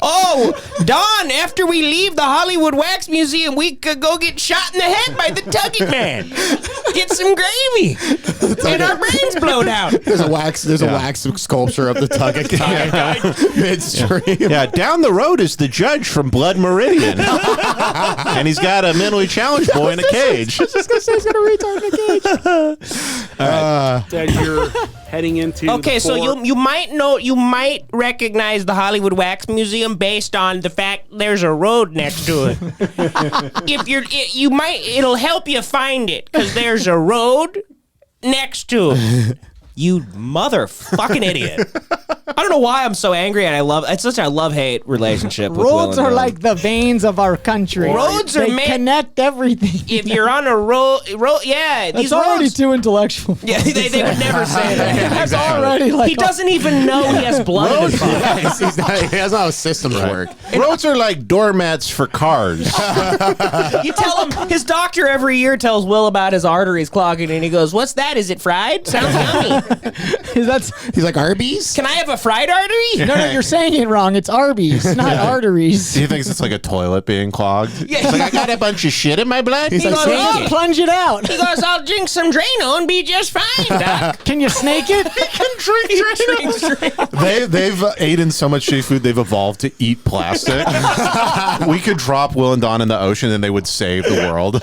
Oh, Don, after we leave the Hollywood Wax Museum, we could go get shot in the head by the Tugget Man. Get some gravy. And our brains blown out. There's a wax sculpture of the Tugget guy midstream. Yeah, down the road is the judge from Blood Meridian. And he's got a mentally challenged boy in a cage. Just gonna say he's got a retard in a cage. All right. As you're heading into Okay, the so forge. you might recognize the Hollywood Wax Museum based on the fact there's a road next to it. It'll help you find it because there's a road next to it. You motherfucking idiot. I don't know why I'm so angry, and it's such a love-hate relationship with Will Roads and are Dawn. like the veins of our country. Roads are they connect everything. If you're on a road, yeah, That's these already roads. too intellectual. Yeah, they would never say that. That's already like He doesn't even know he has blood in his body. He doesn't know how systems work. Roads are like doormats for cars. You tell him, his doctor every year tells Will about his arteries clogging, and he goes, "What's that? Is it fried? Sounds yummy." He's like, Arby's? Can I have a fried artery? No, you're saying it wrong. It's Arby's, not arteries. He thinks it's like a toilet being clogged. Yeah. It's like, I got a bunch of shit in my blood. He goes, Oh, plunge it out. He goes, I'll drink some Drano and be just fine, Doc. Can you snake it? They've eaten so much seafood, they've evolved to eat plastic. We could drop Will and Dawn in the ocean and they would save the world.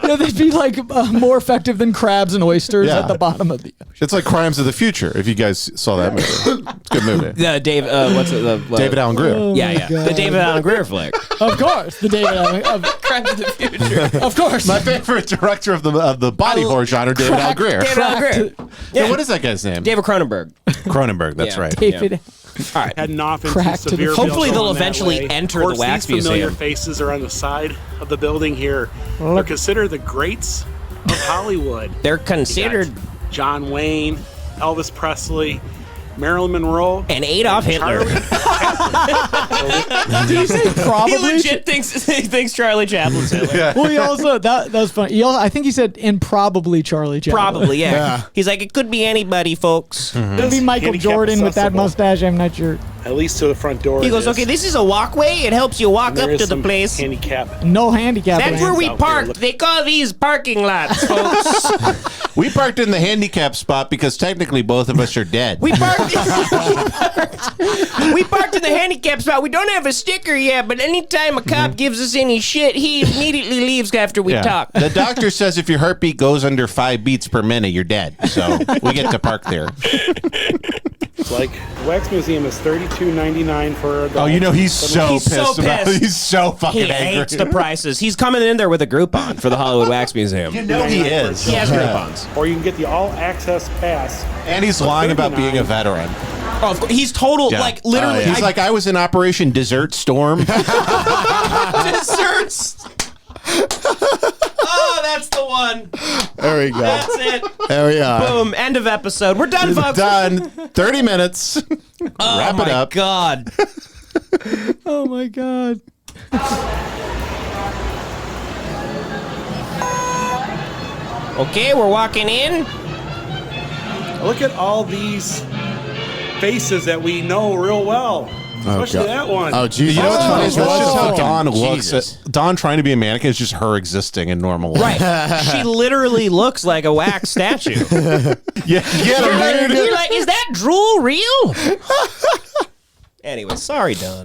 Yeah, they'd be like more effective than crabs and oysters Yeah. at the bottom of the ocean. It's like Crimes of the Future, if you guys saw that movie. It's a good movie. What's it? David Allen Greer. Oh Yeah, my yeah. God. The David Allen Greer flick. Of course, the David Allen. Crimes of the Future. Of course. My favorite director of the body horror genre, David Allen Greer. David Allen Greer. Yeah, what is that guy's name? David Cronenberg. Cronenberg, that's Yeah. right. David. All right. Heading off into Crack to the- severe Hopefully field they'll going that eventually way. enter Of course, the wax these familiar museum. faces are on the side of the building here. They're considered the greats of Hollywood. They're You considered got John Wayne, Elvis Presley, Marilyn Monroe, an Adolf Hitler. Did you say probably? He legit thinks Charlie Chaplin's Hitler. Well, he also that was funny. I think he said and probably Charlie Chaplin. Probably, yeah. He's like, it could be anybody, folks. Could be Michael Handicap Jordan with that accessible. mustache. I'm not sure. At least to the front door. He it goes, is. okay, this is a walkway. It helps you walk And there up is to the some place. handicap. No handicap. That's where lanes. we out there. parked. They call these parking lots, folks. We parked in the handicap spot because technically both of us are dead. We parked in the handicap spot. We don't have a sticker yet, but anytime a cop gives us any shit, he immediately leaves after we Yeah. talk. The doctor says if your heartbeat goes under 5 beats per minute, you're dead. So we get to park there. It's like the Wax Museum is $32.99 for adults. Oh, you know, he's so He's so pissed about it. pissed. He's so fucking He angry. hates the prices. He's coming in there with a Groupon for the Hollywood Wax Museum. You know he is. He has Groupons. Or you can get the all-access pass. And he's lying about being a veteran. Oh, of course. He's total, Yeah. like, literally. He's like, I was in Operation Desert Storm. desserts. Oh, that's the one. There we go. That's it. There we are. Boom. End of episode. We're done, folks. Done. 30 minutes. Wrap it up. God. Oh my God. Okay, we're walking in. Look at all these faces that we know real well. Especially God. that one. Oh, Jesus. You know what's funny is that's just how Oh, Dawn looks. Jesus. Dawn trying to be a mannequin is just her existing in normal life. Right. She literally looks like a wax statue. Yeah, dude. You're like, is that drool real? Anyway, sorry, Don.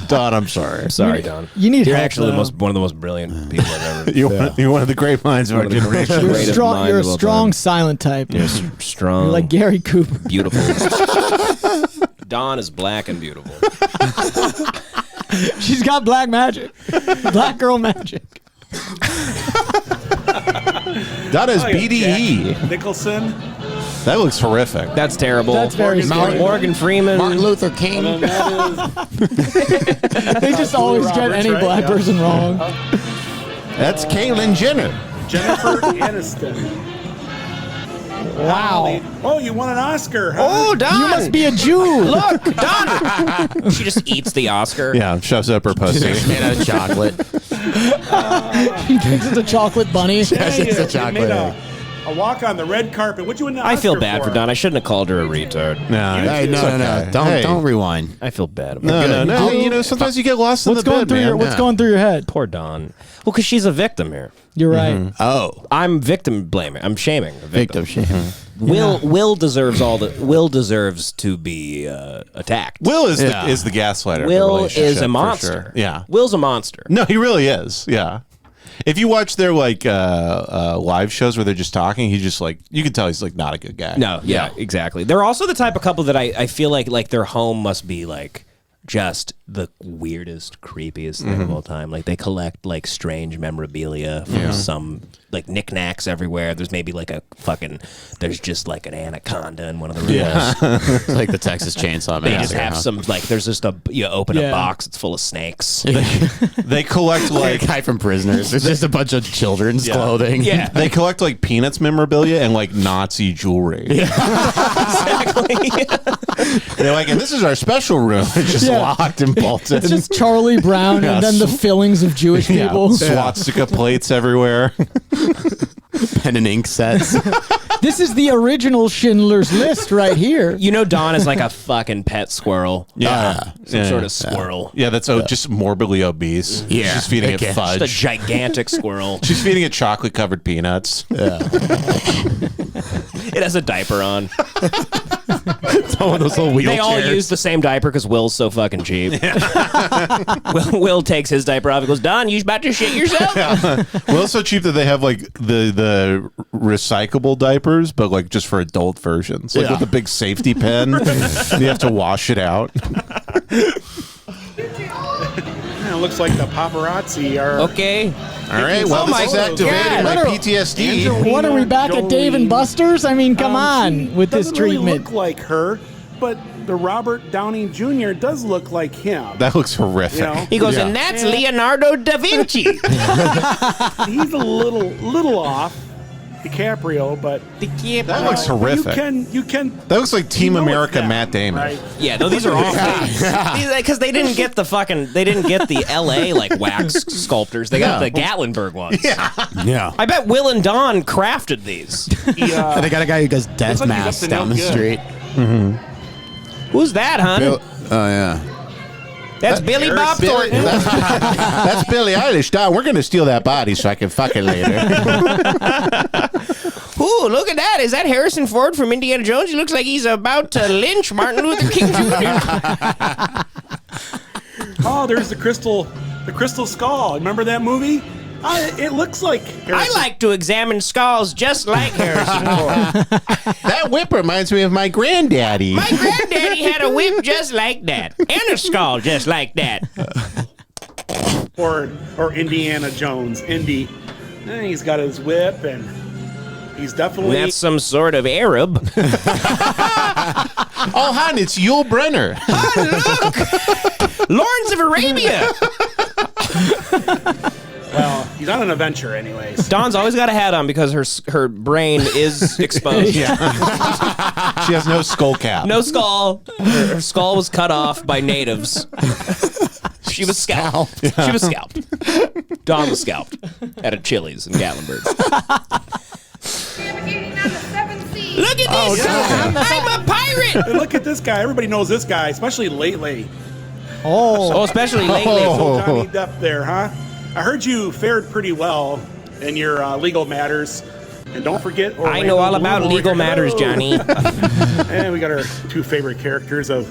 Dawn, I'm sorry. Sorry, Don. You need You're help, actually though. one of the most brilliant people I've ever. You're one of the great minds of our generation. You're, Greatest strong, mind you're a of all strong time. silent type. You're strong. You're like Gary Cooper. Beautiful. Dawn is black and beautiful. She's got black magic. Black girl magic. Dawn is Oh, yeah, BDE. Jack Nicholson. That looks horrific. That's terrible. That's very scary. Morgan Freeman. Martin Luther King. And that is They just always get Roberts, any right? black Yeah. person wrong. That's Caitlyn Jenner. Jennifer Aniston. Wow. Oh, you won an Oscar, huh? Oh, Don. You must be a Jew. Look, Don. She just eats the Oscar. Yeah, shoves up her pussy. Made out of chocolate. He thinks it's a chocolate bunny. Yes, it's a You chocolate made egg. a walk on the red carpet. What'd you win the I feel Oscar bad for Don. I shouldn't have called her a retard. No, Hey, it's no. okay. Don't Hey. don't rewind. I feel bad. No. You know, sometimes you get lost in What's the going bed, through man. your What's going through your head? Poor Don. Well, because she's a victim here. You're right. Oh, I'm victim blaming. I'm shaming a victim. victim shame. Will deserves Will deserves to be attacked. Will is Yeah. the gaslighter. of the Will relationship, is a for monster. sure. Yeah. Will's a monster. No, he really is. Yeah. If you watch their like live shows where they're just talking, he's just like you can tell he's like not a good guy. No, yeah, exactly. They're also the type of couple that I feel like their home must be like just the weirdest, creepiest thing of all time. Like, they collect like strange memorabilia from some like knickknacks everywhere. There's maybe like there's just like an anaconda in one of the rooms. It's like the Texas Chainsaw They just Massacre. have some like there's just you open a box, it's full of snakes. They collect like like a guy from Prisoners. There's just a bunch of children's clothing. Yeah. they collect like Peanuts memorabilia and like Nazi jewelry. Exactly. They're like, and this is our special room. It's just locked and bolted. It's just Charlie Brown and then the fillings of Jewish people. Swastika plates everywhere. Pen and ink sets. This is the original Schindler's List right here. You know, Dawn is like a fucking pet squirrel. Yeah. Some sort of squirrel. Yeah, that's just morbidly obese. Yeah. She's feeding it fudge. Just a gigantic squirrel. She's feeding it chocolate covered peanuts. It has a diaper on. It's one of those little wheelchairs. They all use the same diaper because Will's so fucking cheap. Will takes his diaper off and goes, Don, you about to shit yourself? Well, it's so cheap that they have like the recyclable diapers, but like just for adult versions. Like with a big safety pin. You have to wash it out. It looks like the paparazzi are. Okay. All right, well, this is activating my PTSD. Angelina What are we back at Dave and Jolie. Buster's? I mean, come on She with this doesn't really treatment. look like her, but the Robert Downey Jr. does look like him. That looks horrific. You know? He goes, and that's Leonardo da Vinci. He's a little off, DiCaprio, but That looks horrific. You can. That looks like Team you know it's America them, Matt Damon. right? Yeah, no, these are all because they didn't get the L.A. like wax sculptors. They got the Gatlinburg ones. Yeah. I bet Will and Don crafted these. He, They got a guy who does death looks like he's masks up to no down the good. street. Who's that, hon? Oh, yeah. That's Billy Bob Thornton. That's Billie Eilish. Don, we're going to steal that body so I can fuck it later. Ooh, look at that. Is that Harrison Ford from Indiana Jones? He looks like he's about to lynch Martin Luther King Jr. Oh, there's the crystal skull. Remember that movie? It looks like Harrison. I like to examine skulls just like Harrison Ford. That whip reminds me of my granddaddy. My granddaddy had a whip just like that. And a skull just like that. or Indiana Jones. Indy. He's got his whip and he's definitely. That's some sort of Arab. Oh, hon, it's Yul Brynner. Lawrence of Arabia. Well, he's on an adventure anyways. Dawn's always got a hat on because her brain is exposed. She has no skull cap. No skull. Her skull was cut off by natives. She was scalped. She was scalped. Dawn was scalped at a Chili's in Gatlinburg. Look at this! I'm a pirate! And look at this guy. Everybody knows this guy, especially lately. Oh, especially lately. So Johnny Depp there, huh? I heard you fared pretty well in your legal matters. And don't forget... I know all about legal matters, Johnny. And we got our two favorite characters of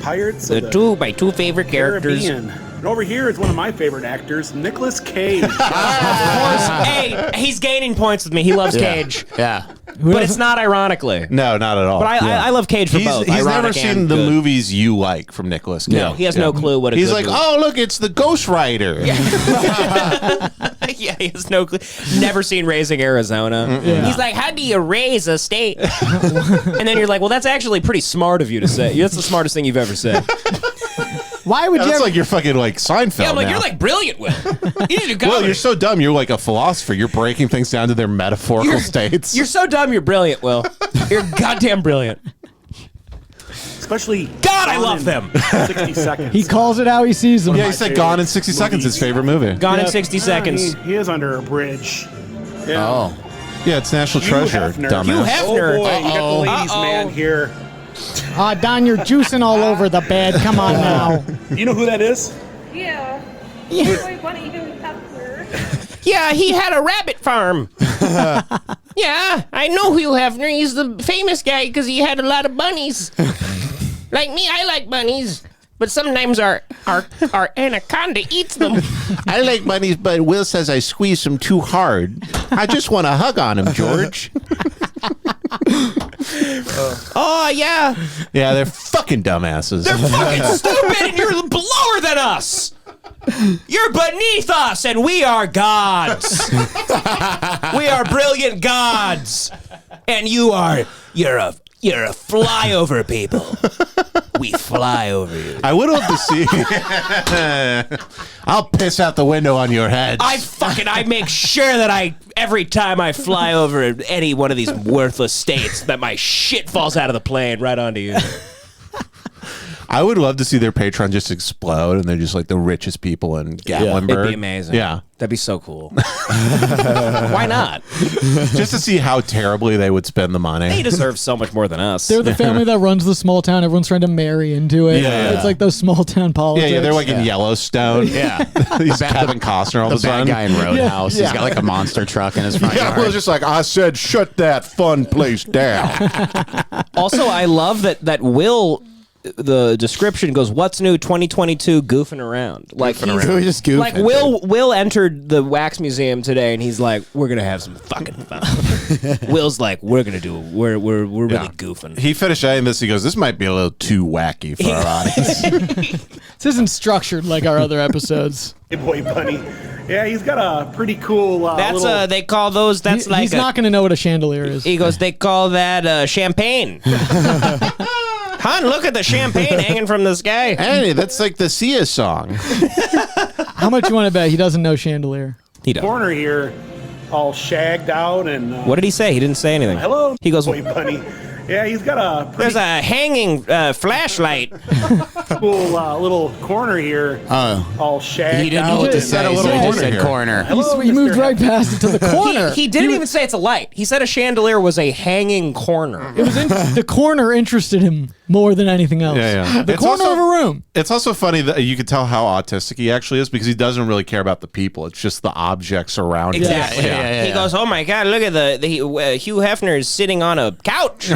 Pirates of My two favorite characters. Caribbean. And over here is one of my favorite actors, Nicolas Cage. Of course. Hey, he's gaining points with me. He loves Cage. Yeah. But it's not ironically. No, not at all. But I love Cage for both. He's never ironic seen and the good. movies you like from Nicolas Cage. No, he has no clue what a He's good like, movie- oh, look, it's the Ghost Rider. Yeah, he has no clue. Never seen Raising Arizona. He's like, how do you raise a state? And then you're like, well, that's actually pretty smart of you to say. That's the smartest thing you've ever said. Why would you That's ever... like you're fucking like Seinfeld. Yeah, I'm like, now. you're like brilliant, Will. You need to go. Well, you're so dumb. You're like a philosopher. You're breaking things down to their metaphorical states. You're so dumb. You're brilliant, Will. You're goddamn brilliant. Especially... God, I Gone love in them. 60 seconds. He calls it how he sees them. Yeah, he said Gone in 60 Seconds, his favorite movie. Gone in 60 seconds. He is under a bridge. Yeah. Oh. Yeah, it's National Hugh Treasure, Hefner. dumbass. Hugh Hefner. Oh boy, you got the ladies' Uh-oh. man here. Don, you're juicing all over the bed. Come on now. You know who that is? Yeah. Boy, Bunny Hugh Hefner. Yeah, he had a rabbit farm. Yeah, I know Hugh Hefner. He's the famous guy because he had a lot of bunnies. Like me, I like bunnies. But sometimes our anaconda eats them. I like bunnies, but Will says I squeeze them too hard. I just want to hug on him, George. Oh, yeah. Yeah, they're fucking dumbasses. They're fucking stupid, and you're lower than us. You're beneath us, and we are gods. We are brilliant gods, and you're a flyover, people. We fly over you. I would love to see. I'll piss out the window on your heads. I make sure that every time I fly over any one of these worthless states, that my shit falls out of the plane right onto you. I would love to see their Patreon just explode, and they're just like the richest people in Gatlinburg. It'd be amazing. Yeah. That'd be so cool. Why not? Just to see how terribly they would spend the money. They deserve so much more than us. They're the family that runs the small town. Everyone's trying to marry into it. Yeah. It's like those small town politics. Yeah, they're like in Yellowstone. Yeah. He's Kevin Costner all The of a sudden. bad guy in Roadhouse. He's got like a monster truck in his front Yeah, yard. well, just like I said, shut that fun place down. Also, I love that Will. The description goes, "What's new? 2022, goofing around." Like he's just goofing. Like Will entered the wax museum today, and he's like, "We're gonna have some fucking fun." Will's like, "We're really goofing." He finished saying this. He goes, "This might be a little too wacky for our audience." This isn't structured like our other episodes. Hey, boy, bunny. Yeah, he's got a pretty cool. That's little... they call those. That's like he's not going to know what a chandelier is. He goes, they call that champagne. Hon, look at the champagne hanging from the sky. Hey, that's like the Sia song. How much you want to bet he doesn't know chandelier? He does. corner here, all shagged out and. What did he say? He didn't say anything. Hello. He goes, boy, bunny. Yeah, he's got a pretty "There's a hanging flashlight." cool little corner here, all shagged He didn't know out. what to and- say. a little So he corner just said here. corner. Hello, He moved Mr. right past it to the corner. He didn't even say it's a light. He said a chandelier was a hanging corner. It was the corner interested him more than anything else. Yeah. The It's corner also- of a room. It's also funny that you can tell how autistic he actually is because he doesn't really care about the people. It's just the objects around him. Exactly. Yeah. He goes, "Oh my God, look at Hugh Hefner is sitting on a couch."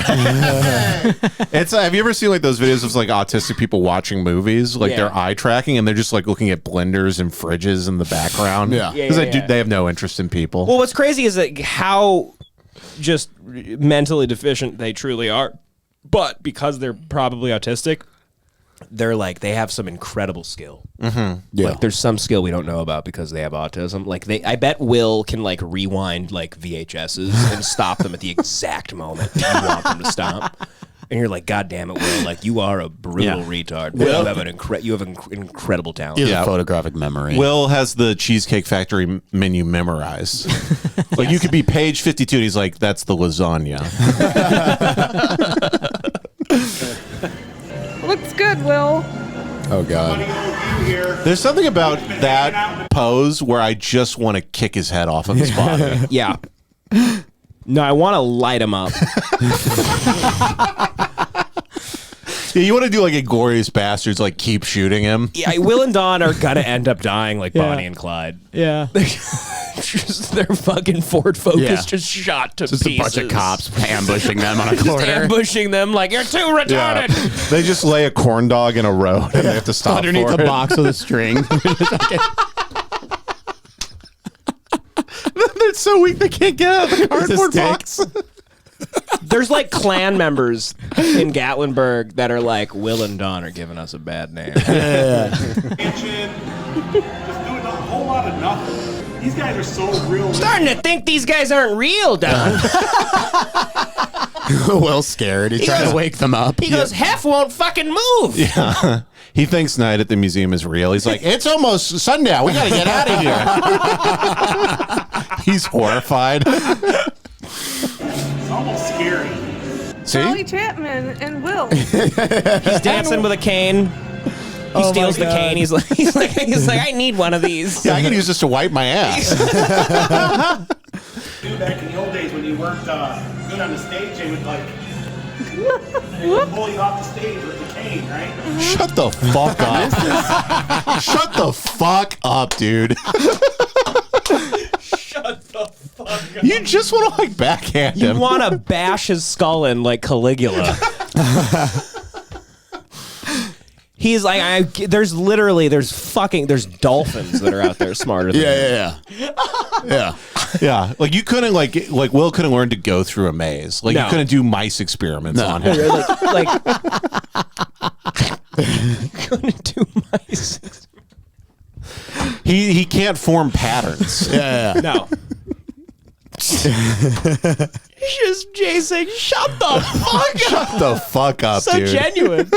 It's have you ever seen like those videos of like autistic people watching movies, like Yeah. their eye tracking, and they're just like looking at blenders and fridges in the background? Yeah. because Yeah. they have no interest in people. Well, what's crazy is that how just mentally deficient they truly are. But because they're probably autistic, they're like, they have some incredible skill. Yeah. Like there's some skill we don't know about because they have autism. Like I bet Will can like rewind like VHSs and stop them at the exact moment that you want them to stop. And you're like, God damn it, Will! Like you are a brutal retard. But you have an incredible talent. He has a photographic memory. Will has the Cheesecake Factory menu memorized. Like you could be page 52, and he's like, "That's the lasagna." Looks good, Will. Oh, God. There's something about that pose where I just want to kick his head off of his body. Yeah. No, I want to light him up. Yeah, you want to do like Inglorious Bastards, like keep shooting him. Yeah, Will and Dawn are gonna end up dying like Bonnie and Clyde. Yeah. Just their fucking Ford Focus just shot to Just pieces. a bunch of cops ambushing them on a Just corner. ambushing them like, "You're too retarded." They just lay a corn dog in a road and they have to stop Underneath for the it. box with a string. They're so weak they can't get out of the cardboard stick. box. There's like clan members in Gatlinburg that are like, "Will and Dawn are giving us a bad name." Kitchen, just doing a whole lot of nothing. These guys are so real. Starting to think these guys aren't real, Dawn. Will's scared. He's trying goes- to wake them up. He goes, "Hef won't fucking move." Yeah. He thinks night at the museum is real. He's like, "It's almost sundown. We got to get out of here." He's horrified. It's almost scary. Charlie See? Chapman and Will. He's dancing with a cane. He Oh steals my the God. cane. He's like, "I need one of these." Yeah, I can use this to wipe my ass. Dude, back in the old days when you weren't good on the stage, they would like pull you off the stage with the cane, right? Shut the fuck up. Shut the fuck up, dude. Shut the fuck up. You just want to like backhand You him. want to bash his skull in like Caligula. He's like, there's dolphins that are out there smarter than him. Yeah. Yeah, like you couldn't like Will couldn't learn to go through a maze. Like No. you couldn't do mice experiments on him. like couldn't do device. He can't form patterns. No. Just Jay saying, "Shut the fuck up." Shut the fuck up, So dude. genuine.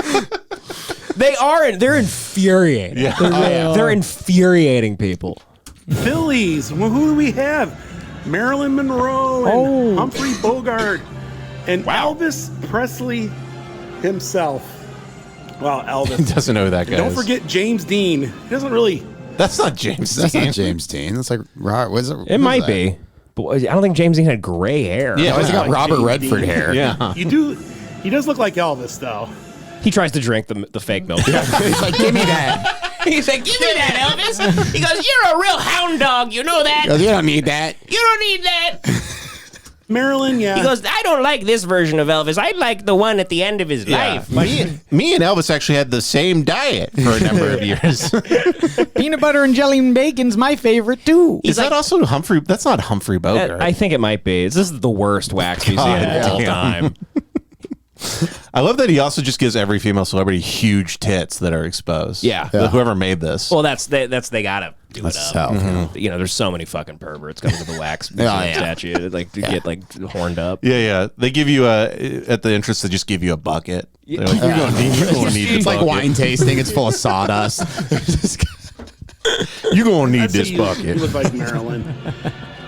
They're infuriating. Yeah. They're infuriating people. Phillies. Well, who do we have? Marilyn Monroe and Humphrey Bogart and Elvis Presley himself. Well, Elvis. He doesn't know who that guy Don't is. forget James Dean. He doesn't really. That's not James That's Dean. not James Dean. That's like It might be. But I don't think James Dean had gray hair. Yeah, He's got like Robert James Redford Dean. hair. Yeah. He does look like Elvis, though. He tries to drink the fake milk. He's like, give me that. He's like, "Give me that, Elvis." He goes, "You're a real hound dog. You know that. He goes, you don't need that. You don't need that." Marilyn, yeah. He goes, "I don't like this version of Elvis. I like the one at the end of his life." Me and Elvis actually had the same diet for a number of years. Peanut butter and jelly and bacon's my favorite too. Is that also Humphrey? That's not Humphrey Bogart. I think it might be. This is the worst wax museum of all time. I love that he also just gives every female celebrity huge tits that are exposed. Yeah. Whoever made this. Well, they gotta do That's it up. South. You know, there's so many fucking perverts coming to the wax Yeah. statue, like to get like horned up. Yeah. They give you at the entrance, they just give you a bucket. They're like, you're gonna need It's this like bucket. wine tasting. It's full of sawdust. You're gonna need I'd say this you bucket. look like Marilyn.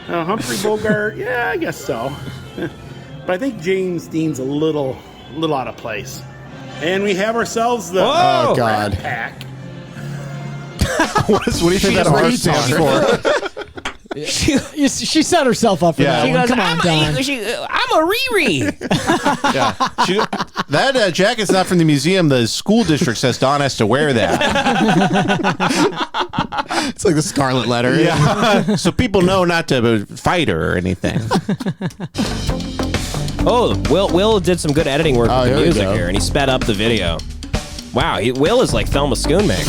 Humphrey Bogart, yeah, I guess so. But I think James Dean's a little out of place. And we have ourselves the Oh, God. Rat Pack. What do you think that R stands for? She set herself up for Yeah. that She one. goes, Come on, Don. I'm a Riri. Yeah. That jacket's not from the museum. The school district says Dawn has to wear that. It's like the Scarlet Letter. Yeah. So people know not to fight her or anything. Oh, Will did some good editing work Oh, with the here we music go. here, and he sped up the video. Wow, Will is like Thelma Schoonmaker.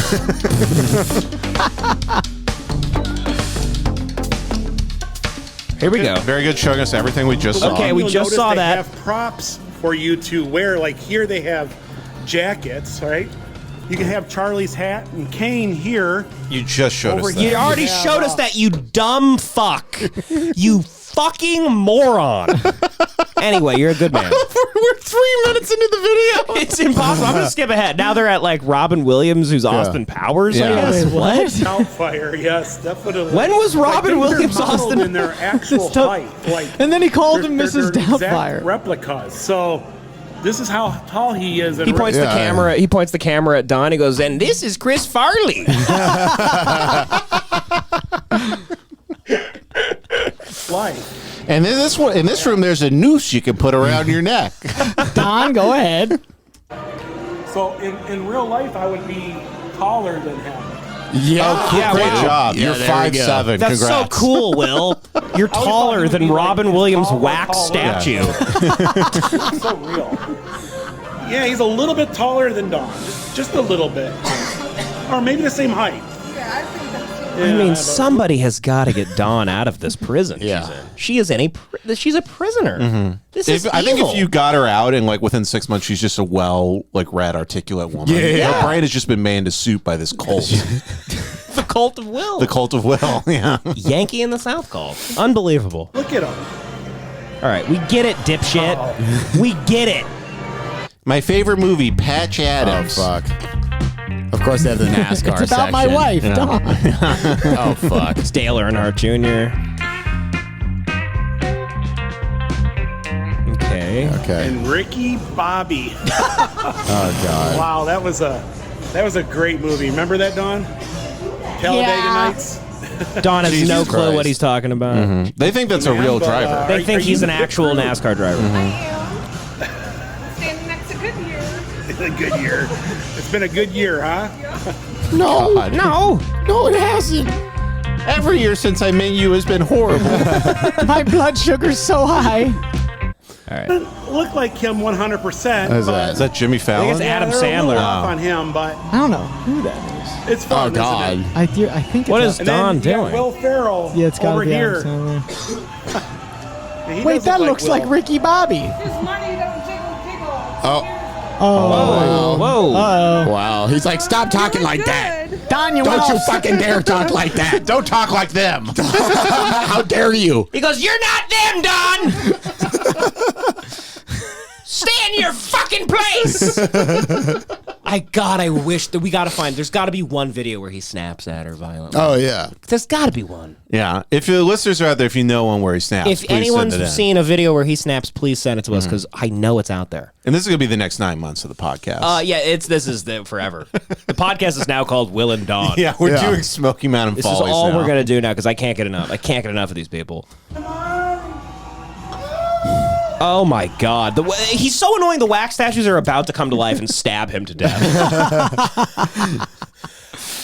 Here we go. Very good, showing us everything we just saw. Okay, we You'll just notice saw they that. have props for you to wear. Like here they have jackets, right? You can have Charlie's hat and cane here. You just showed Over us here. that. You already Yeah, showed us that, you dumb fuck. You fucking moron. Anyway, you're a good man. We're 3 minutes into the video. It's impossible. I'm going to skip ahead. Now they're at like Robin Williams, who's Austin Powers, I Yeah. guess. Wait, what? Outfire, yes, definitely. When was Robin Like, they're Williams modeled Austin? in their actual This to- height? Like, And then he called him they're Mrs. exact Doubtfire. replicas. So this is how tall he is. He points the Yeah. camera. He points the camera at Don. He goes, "And this is Chris Farley." life. And in this room, there's a noose you can put around your neck. Don, go ahead. So in real life, I would be taller than him. Yeah, Great wow. job. Yeah, You're there we go. 5'7". That's Congrats. so cool, Will. You're thought taller he would than be, like, Robin Williams' taller, wax taller. statue. So real. Yeah, he's a little bit taller than Dawn. Just a little bit. Or maybe the same height. I mean, somebody has got to get Dawn out of this prison Yeah. she's in. She is she's a prisoner. This is I think evil. if you got her out and like within 6 months, she's just a read, articulate woman. Yeah. Her brain has just been made into soup by this cult. the cult of Will, The cult of Will. Yeah. Yankee in the South cult, unbelievable. Look at him. All right, we get it, dipshit. We get it. My favorite movie, Patch Oh, Adams. fuck. Of course, they have the NASCAR It's about my section. wife, Don. Oh, fuck. It's Dale Earnhardt Jr. Okay. Okay. And Ricky Bobby. Oh, God. Wow, that was a great movie. Remember that, Dawn? Talladega Yeah. Nights. Don has Jesus no clue Christ. what he's talking about. They think that's a real But, driver. They Are think you he's an the actual crew? NASCAR driver. I am. Standing next to Goodyear. A good year. It's been a good year, huh? No. No. No, it hasn't. Every year since I met you has been horrible. My blood sugar's so high. Look like him 100%. What is but- that? Is that Jimmy I think Fallon? it's Adam they're a little Sandler. off on him, but I don't know who that it's Oh, fun. isn't God. it? is. I think it's What a- is And then Don you got doing? Will Ferrell Yeah, it's got over to be here. Adam Sandler. He Wait, does that look looks like Will. Ricky Bobby. His money don't jiggle jiggle. Oh. Whoa. Wow. He's like, stop talking like that. Don, you Don't you fucking dare talk like that. Don't talk like them. How dare you? He goes, "You're not them, Don. Stay in your fucking place." I wish that we gotta find. There's got to be one video where he snaps at her violently. Oh, yeah. There's got to be one. Yeah. If the listeners are out there, if you know one where he snaps, If please anyone's send it in. seen a video where he snaps, please send it to us because I know it's out there. And this is going to be the next 9 months of the podcast. Yeah, this is the forever. The podcast is now called Will and Dawn. Yeah, we're doing Smoky Mountain This Follies is all now. we're gonna do now because I can't get enough. I can't get enough of these people. Oh my God! He's so annoying. The wax statues are about to come to life and stab him to death.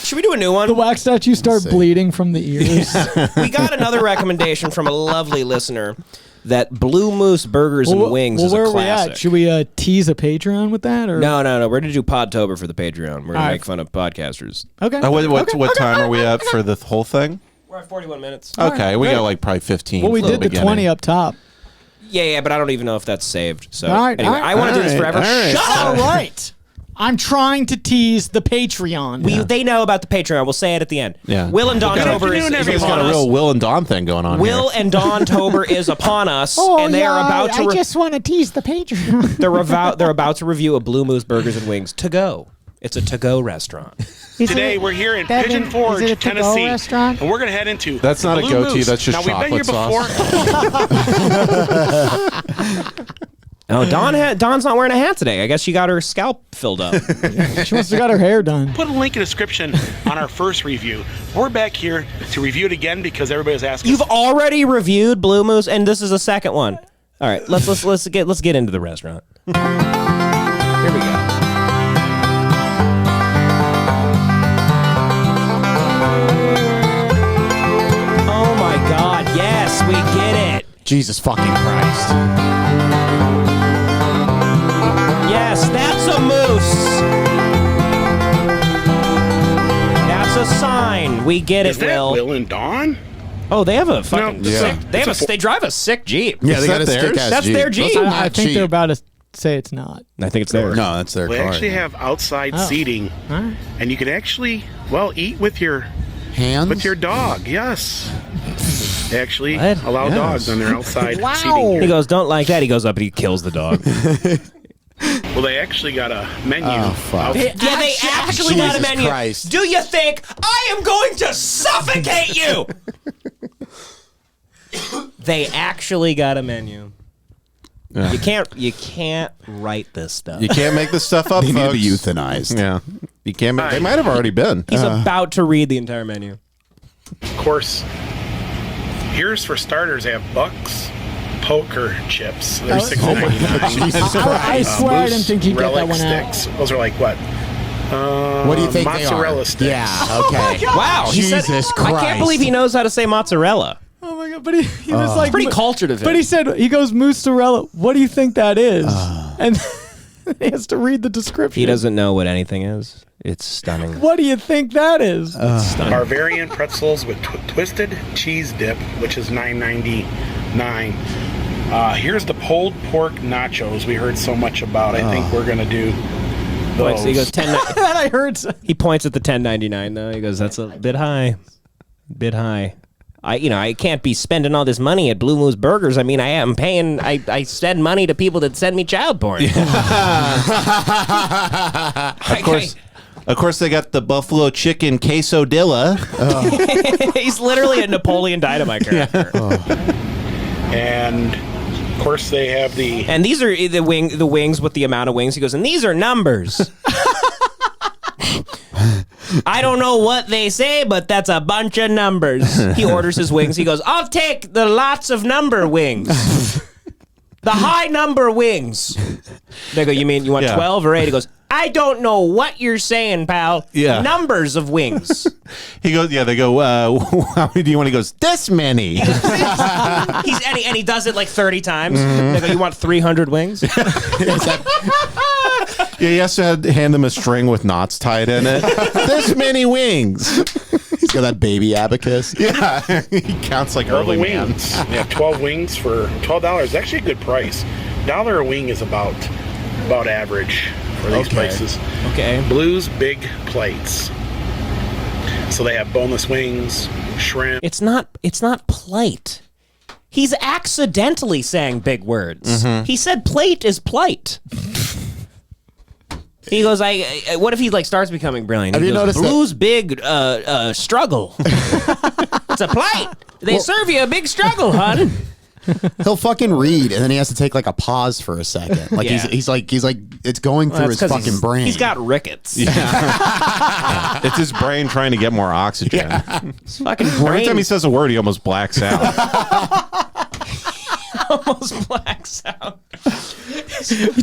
Should we do a new one? The wax statues start bleeding from the ears. We got another recommendation from a lovely listener that Blue Moose Burgers and Wings is where a are we classic. at? Should we tease a Patreon with that? Or? No. We're gonna do Podtober for the Patreon. We're gonna All make right. fun of podcasters. Okay. What time are we at for the whole thing? We're at 41 minutes. Okay, we got like probably 15. Well, we for the did the beginning. 20 up top. Yeah, but I don't even know if that's saved. So All right, anyway, all right, I want to do this all forever. right. Shut All up! right. I'm trying to tease the Patreon. They know about the Patreon. We'll say it at the end. Yeah. Will and Dawntober is He's got upon a us. real Will and Dawn thing going on Will here. and Dawntober is upon us, Oh, and they are about to. I just want to tease the Patreon. They're about to review a Blue Moose Burgers and Wings to go. It's a to-go restaurant. Today we're here in Devin, Pigeon is Forge, it a to-go Tennessee, restaurant? and we're going to head into. That's not a Blue goatee, Moose. that's just now, we've been here chocolate before. Oh, Dawn's not wearing a hat today. I guess she got her scalp filled up. She must have got her hair done. Put a link in the description on our first review. We're back here to review it again because everybody's asking. You've already reviewed Blue Moose, and this is the second one. All right, let's get into the restaurant. Here we go. Oh my God! Yes, we get it. Jesus fucking Christ. Yes, that's a moose. That's a sign. We get Is it, that Will. Will and Dawn? Oh, they have a fucking. No, sick, they drive a sick Jeep. Yeah, they got a theirs? stick ass That's Jeep. their Jeep. Those are I not think cheap. they're about to say it's not. I think it's theirs. No, that's their We car. actually have outside Oh. seating, All right. and you can actually, eat with your hands. dog. Yes, they actually What? allow dogs on their outside Wow. seating. He Here. goes, "Don't like that." He goes up and he kills the dog. Well, they actually got a menu. Oh, fuck. Yeah, they actually got a Jesus menu. Christ. Do you think I am going to suffocate you? They actually got a menu. Yeah. You can't write this stuff. You can't make this stuff up, They need to be folks. euthanized. Yeah. You can't make, they might have already been. He's about to read the entire menu. Of course, here's for starters. They have Bucks poker chips. They're $6.99. I swear I didn't think you'd get that relic one out. sticks. Those are like what? What do you think mozzarella they are? sticks. Yeah, okay. Wow, he said, Jesus I can't Christ. believe he knows how to say mozzarella. Oh my God! But he was like Pretty cultured of him. But he said he goes mozzarella. What do you think that is? And he has to read the description. He doesn't know what anything is. It's stunning. What do you think that is? Bavarian pretzels with twisted cheese dip, which is $9.99. Here's the pulled pork nachos we heard so much about. I think we're gonna do those. He goes 10. That I heard. He points at the $10.99 though. He goes, "That's a bit high, bit high." I can't be spending all this money at Blue Moose Burgers. I mean, I am paying. I send money to people that send me child porn. Of course, they got the buffalo chicken quesadilla. He's literally a Napoleon Dynamite character. And of course they have the And these are the wings with the amount of wings. He goes, and these are numbers. I don't know what they say, but that's a bunch of numbers. He orders his wings. He goes, I'll take the lots of number wings. The high number wings. They go, you mean you want 12 or 8? He goes, I don't know what you're saying, pal. Yeah. Numbers of wings. He goes, they go, how many do you want? He goes, this many. He does it like 30 times. They go, you want 300 wings? Yeah, he has to hand them a string with knots tied in it. This many wings. He's got that baby abacus. Yeah, he counts like all the early man. wings. Yeah, 12 wings for $12. Actually a good price. $1 a wing is about about average for these places. Okay. Blues Big Plates. So they have boneless wings, shrimp. It's not plate. He's accidentally saying big words. He said plate is plate. He goes, what if he like starts becoming brilliant? Have He you goes, noticed Blues big struggle. It's a plate. They serve you a big struggle, hon. He'll fucking read, and then he has to take like a pause for a second. Like Yeah. he's like it's going through his fucking brain. He's got rickets. It's his brain trying to get more oxygen. His fucking brain Every time he says a word, he almost blacks out. almost blacks out.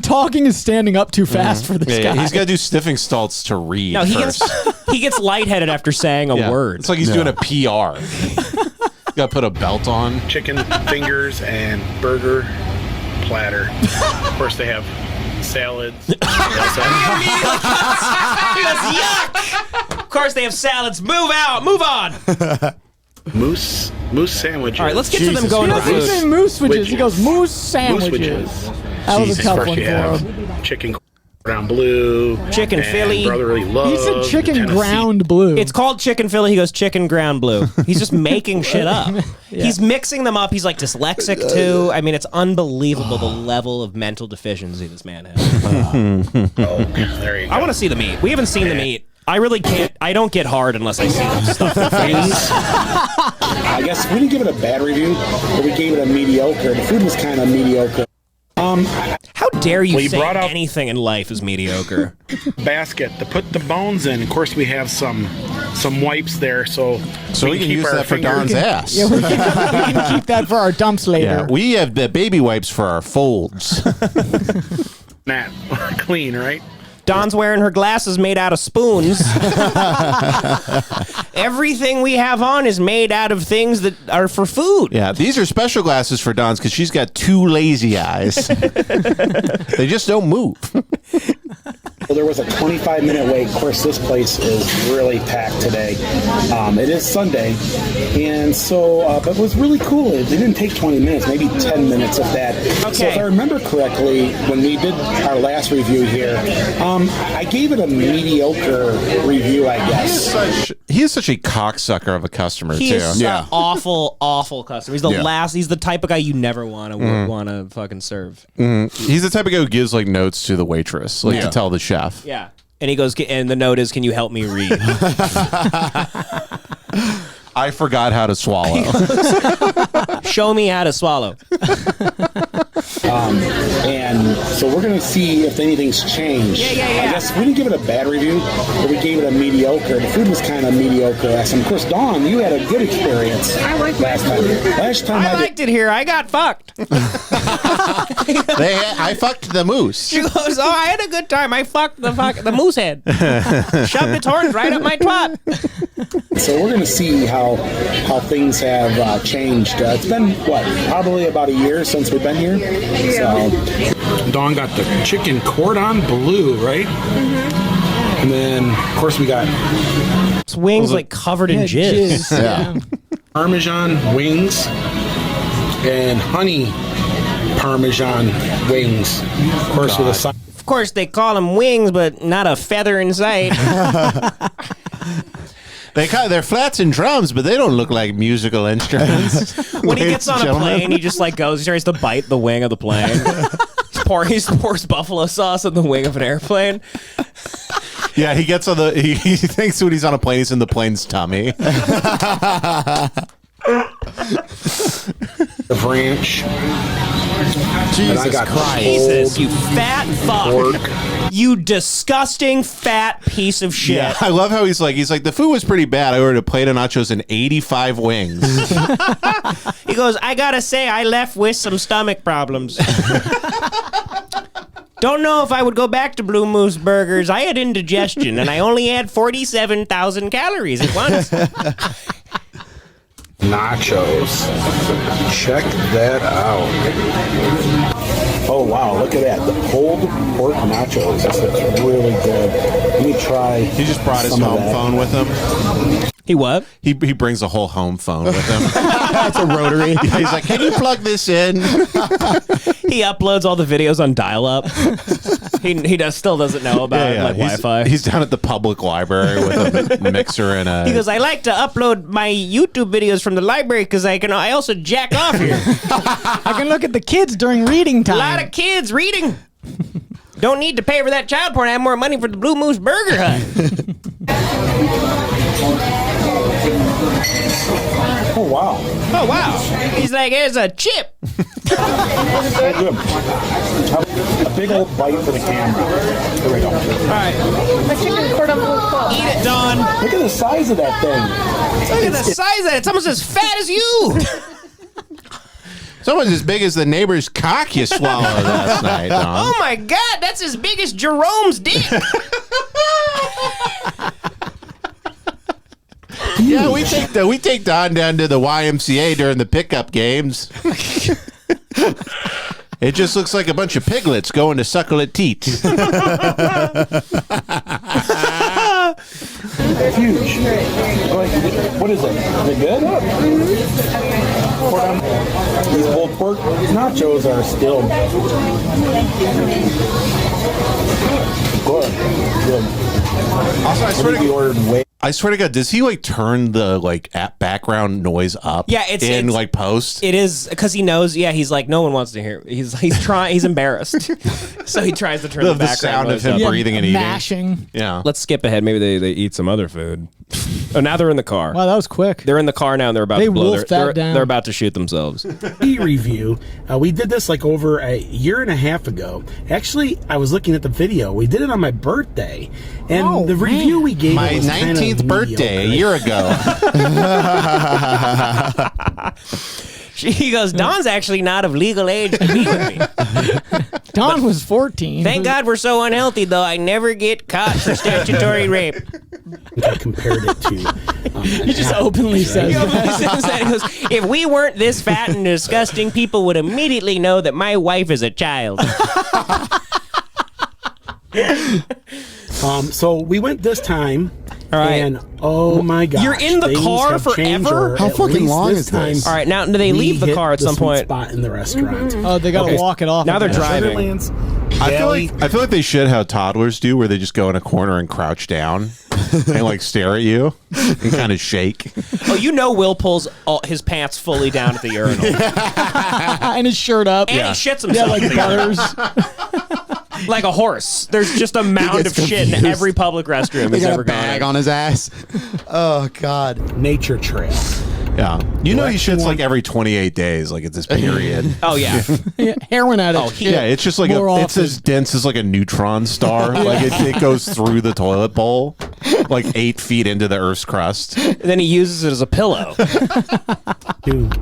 Talking is standing up too fast for this guy. He's got to do sniffing stalls to read. No, first. he gets lightheaded after saying a word. It's like he's doing a PR. Got to put a belt on. Chicken fingers and burger platter. Of course, they have salads. He goes, yuck! Of course, they have salads. Move out. Move on. Moose sandwiches. All right, let's get to them going to the He food. said moose sandwiches. He goes moose sandwiches. That was a tough First one you for have him. chicken ground blue. Chicken and Philly. Brotherly love. He said chicken Tennessee. ground blue. It's called chicken Philly. He goes chicken ground blue. He's just making shit up. He's mixing them up. He's like dyslexic too. I mean, it's unbelievable the level of mental deficiency this man has. There you go. I want to see the meat. We haven't seen the meat. I really can't. I don't get hard unless I see them stuff. I guess we didn't give it a bad review, but we gave it a mediocre. The food was kind of mediocre. How dare you you say brought up- anything in life is mediocre? basket to put the bones in. Of course, we have some wipes there, so We can use our that for fingers- Don's ass. yeah, we can keep that for our dumps later. Yeah, we have the baby wipes for our folds. Not clean, right? Dawn's wearing her glasses made out of spoons. Everything we have on is made out of things that are for food. Yeah, these are special glasses for Don's because she's got two lazy eyes. They just don't move. Well, there was a 25-minute wait. Of course, this place is really packed today. It is Sunday, and so but it was really cool. It didn't take 20 minutes, maybe 10 minutes of that. Okay. So if I remember correctly, when we did our last review here, I gave it a mediocre review, I guess. He is such a cocksucker of a customer, He too. is an awful, awful customer. He's the Yeah. last. He's the type of guy you never want to fucking serve. He's the type of guy who gives like notes to the waitress, like to tell the chef. Yeah. And he goes, and the note is, "Can you help me read?" I forgot how to swallow. Show me how to swallow. And so we're going to see if anything's changed. Yeah. I guess we didn't give it a bad review, but we gave it a mediocre. The food was kind of mediocre. And of course, Dawn, you had a good experience last time. Last time I liked it here. I got fucked. I fucked the moose. She goes, "Oh, I had a good time. I fucked the moose head. Shoved its horns right up my twat." So we're going to see how things have changed. It's been, probably about a year since we've been here. So Dawn got the chicken cordon bleu, right? And then, of course, we got Its wings like covered in jizz. Yeah. Parmesan wings and honey Parmesan wings. Of course, with a side. Of course, they call them wings, but not a feather inside. They're flats and drums, but they don't look like musical instruments. When he gets on a plane, he just like goes. He tries to bite the wing of the plane. He pours buffalo sauce on the wing of an airplane. Yeah, he gets on he thinks when he's on a plane, he's in the plane's tummy. The ranch. Jesus I got Christ. Jesus, you fat fuck. pork. You disgusting fat piece of shit. Yeah, I love how he's like, the food was pretty bad. I ordered a plate of nachos and 85 wings. He goes, "I gotta say, I left with some stomach problems. Don't know if I would go back to Blue Moose Burgers. I had indigestion, and I only had 47,000 calories at once." Nachos. Check that out. oh wow, look at that. The pulled pork nachos. This looks really good. Let me try. He just brought his some of home that. phone with him. He what? He brings a whole home phone with him. That's a rotary. He's like, can you plug this in? He uploads all the videos on dial-up. He still doesn't know about Wi-Fi. He's down at the public library with a mixer and a... He goes, I like to upload my YouTube videos from the library because I also jack off here. I can look at the kids during reading time. A lot of kids reading. Don't need to pay for that child porn. I have more money for the Blue Moose Burger Hut. Oh, wow. Oh, wow. He's like, here's a chip. A big old bite for the camera. Here we go. All right. My chicken cordon bleu cook. Eat it, Dawn. Look at the size of that thing. Look at the size of it. It's almost as fat as you. It's almost as big as the neighbor's cock you swallowed last night, Don. Oh, my God. That's as big as Jerome's dick. Yeah, we take Don down to the YMCA during the pickup games. It just looks like a bunch of piglets going to suckle at teats. Huge. What is it? Is it good? These pulled pork nachos are still good. Also, I swear to God, does he like turn the background noise up? Yeah, it's like post. It is because he knows. Yeah, he's like no one wants to hear. He's trying. He's embarrassed, so he tries to turn the background sound noise of him up. breathing and eating. Mashing. Yeah. Let's skip ahead. Maybe they eat some other food. Oh, now they're in the car. Wow, that was quick. They're in the car now, and they're about to blow. They're about to shoot themselves. Review. We did this like over a year and a half ago. Actually, I was looking at the video. We did it on my birthday, and the review we gave my was 19th birthday a year ago. He goes, Don's actually not of legal age to be with me. Don was 14. Thank God we're so unhealthy, though. I never get caught for statutory rape. I compared it to. He just openly says that. He goes, if we weren't this fat and disgusting, people would immediately know that my wife is a child. So we went this time. All right. And oh my God, you're in the car forever. How fucking long is this? All right, now do they leave the car at some point? Spot in the restaurant. Oh, they gotta walk it off. Now they're driving. Sugarlands, I feel like they should how toddlers do, where they just go in a corner and crouch down and like stare at you and kind of shake. Oh, you know, Will pulls his pants fully down at the urinal and his shirt up. and he shits himself. Yeah, like butters. Like a horse. There's just a mound of shit in every public restroom he's ever gone in. On his ass. Oh God. nature trail. Yeah. You know he shits like every 28 days, like at this period. Oh, yeah. Heroin addict. Oh, Yeah, it's just like it's as dense as like a neutron star. Like it goes through the toilet bowl, like 8 feet into the Earth's crust. And then he uses it as a pillow. Dude.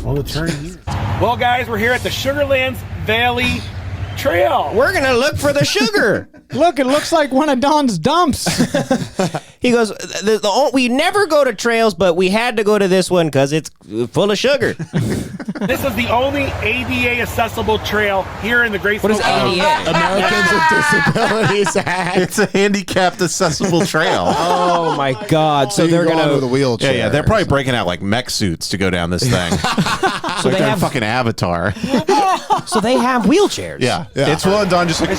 All the turning. Well, guys, we're here at the Sugarlands Valley Trail. We're going to look for the sugar. Look, it looks like one of Don's dumps. He goes, we never go to trails, but we had to go to this one because it's full of sugar. This is the only ADA accessible trail here in the Great What is Smoky ADA? Americans with Disabilities Act. It's a handicapped accessible trail. Oh, my God. So they're going with a to... wheelchair. Yeah, they're probably breaking out like mech suits to go down this thing. So they they're have- fucking Avatar. So they have wheelchairs. Yeah. It's Will and Don just like...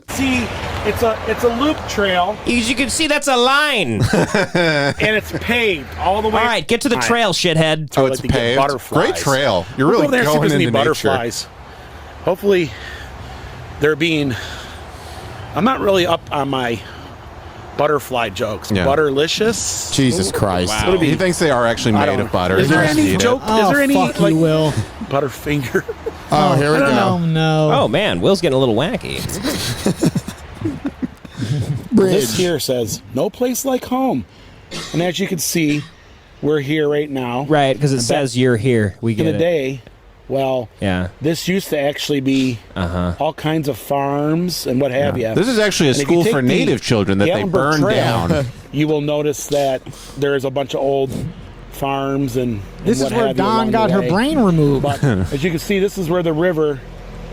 See, it's a loop trail, As you can see, that's a line. and it's paved all the way. All right, get to the trail, shithead. Oh, like it's to get paved. butterflies. Great trail. You're We'll really go there, see if going there's any into nature. butterflies. Hopefully, they're being. I'm not really up on my butterfly jokes. Yeah. Jesus Butterlicious. Christ. Wow. He thinks they are actually I made don't of know. butter. Is He there just any eat it. joke? Oh, Is there any fuck like you, Will. Butterfinger? Oh, here we go. Oh, no. Oh, man, Will's getting a little wacky. This here says no place like home, and as you can see, we're here right now. Right, because it says you're here. We In get the it. day, well, Yeah. this used to actually be all kinds of farms and what have you. This is actually a And if you school take for the native children that they Gatlinburg burned Trail, down. You will notice that there's a bunch of old farms and This is what where have you Don along got the her way. brain removed. But as you can see, this is where the river,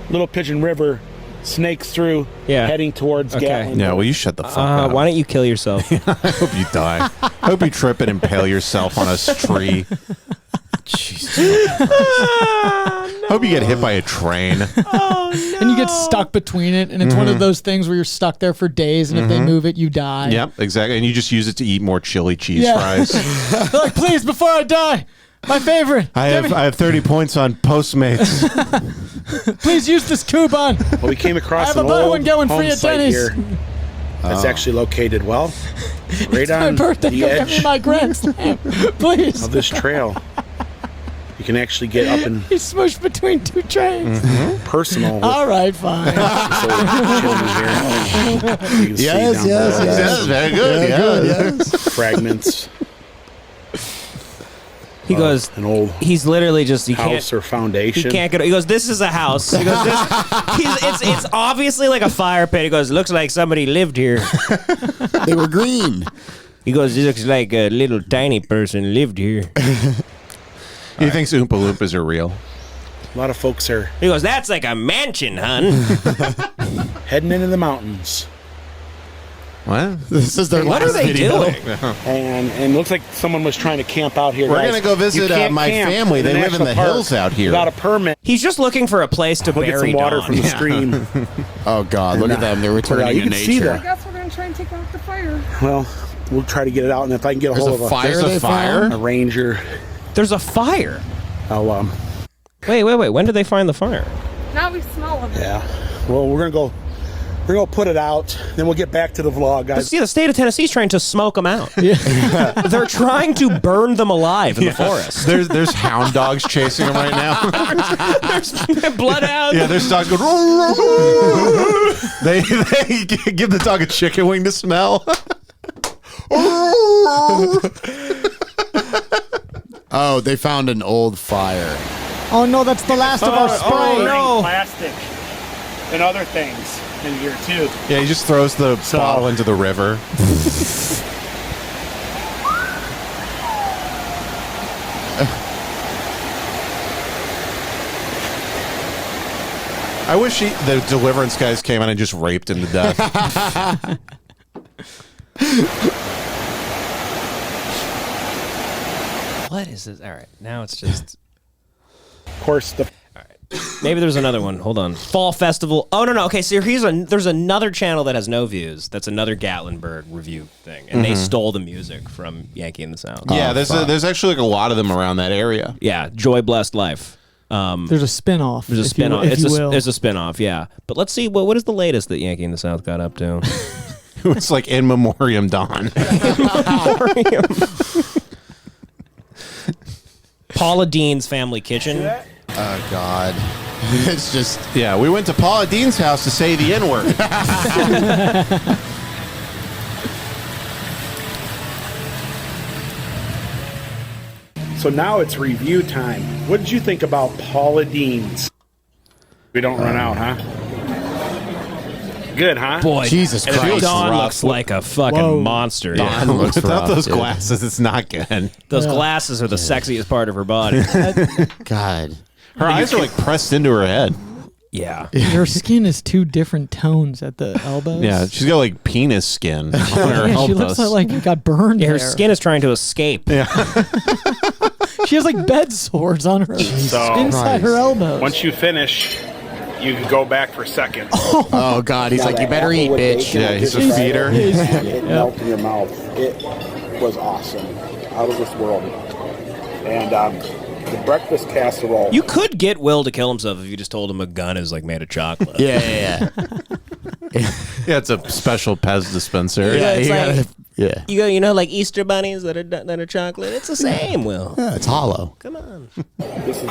Little Pigeon River, snakes through, Yeah. heading towards Gatlinburg. Yeah, well, you shut the fuck up. Why don't you kill yourself? I hope you die. I hope you trip and impale yourself on a tree. Jesus. Hope you get hit by a train. And you get stuck between it, and it's one of those things where you're stuck there for days, and if they move it, you die. Yep, exactly. And you just use it to eat more chili cheese Yeah. fries. They're like, please, before I die, my favorite. I have 30 points on Postmates. Please use this coupon. Well, we came across I have an a buy old one going home free at site Denny's. here. That's actually located right It's my on birthday. the Go get me edge my grand slam, please. of this trail. You can actually get up and He's smushed between two trains. personal with All right, fine. this old children here. You can see down below Yes, very good. Yeah. fragments. He goes. An old He's literally just. He house can't. or foundation. He can't get. He goes. This is a house. He goes. It's obviously like a fire pit. He goes. Looks like somebody lived here. They were green. He goes. It looks like a little tiny person lived here. He thinks Oompa Loompas are real. A lot of folks are He goes. That's like a mansion, hun. heading into the mountains. What? This is their What are last they video. doing? And it looks like someone was trying to camp out here. We're guys. gonna go visit, You can't my camp family. They live in national the park hills out here. without a permit. He's just looking for a place to We'll get bury some water Dawn. from the stream. Oh God, look at them. They're returning you to can see nature. I guess we're gonna try and take out the fire. Well, we'll try to get it out, and if I can get a There's hold a of fire. There's a they fire? found? a ranger, There's a fire. I'll Wait. When did they find the fire? Now we smell of it. yeah. Well, we're gonna go put it out, then we'll get back to the vlog, But guys. see, the state of Tennessee's trying to smoke them out. They're trying to burn them alive in the forest. There's hound dogs chasing him right now. There's bloodhounds. Yeah, there's dogs going. They give the dog a chicken wing to smell. Oh, they found an old fire. Oh no, that's the last of our spray. no. Plastic and other things in here too. Yeah, he just throws the bottle into the river. I wish the Deliverance guys came on and just raped him to death. What is this? All right, now it's just. Of course, Maybe there's another one. Hold on. Fall Festival. Oh no. Okay, so there's another channel that has no views. That's another Gatlinburg review thing, and they stole the music from Yankee in the South. Yeah, there's actually like a lot of them around that area. Yeah, Joy Blessed Life. There's a spin-off. There's a if you- spin-off. if you will. It's a spin-off, yeah. But let's see what is the latest that Yankee in the South got up to. It's like in memoriam Dawn. Paula Deen's Family Kitchen. Oh God, it's just Yeah, we went to Paula Deen's house to say the N-word. so now it's review time. What did you think about Paula Deen's? We don't run out, huh? Good, huh? Boy, Jesus and Christ. Dawn Rough. looks like a fucking Whoa. monster. Dawn Yeah. looks Without rough, those dude. glasses, it's not good. Those glasses are the sexiest part of her body. God. Her eyes are like pressed into her head. Yeah. Her skin is two different tones at the elbows. Yeah, she's got like penis skin on her Yeah, she elbows. looks like it got burned. Her there. skin is trying to escape. Yeah. She has like bed sores on her inside her elbows. Once you finish, you can go back for seconds. Oh God, he's like, you better eat, bitch. Yeah, he's a feeder. It melted in your mouth. It was awesome. Out of this world. And the breakfast casserole. You could get Will to kill himself if you just told him a gun is like made of chocolate. Yeah. Yeah, it's a special Pez dispenser. Yeah, it's like Yeah. you go, like Easter bunnies that are chocolate. It's the same, Will. Yeah, it's hollow. Come on. This is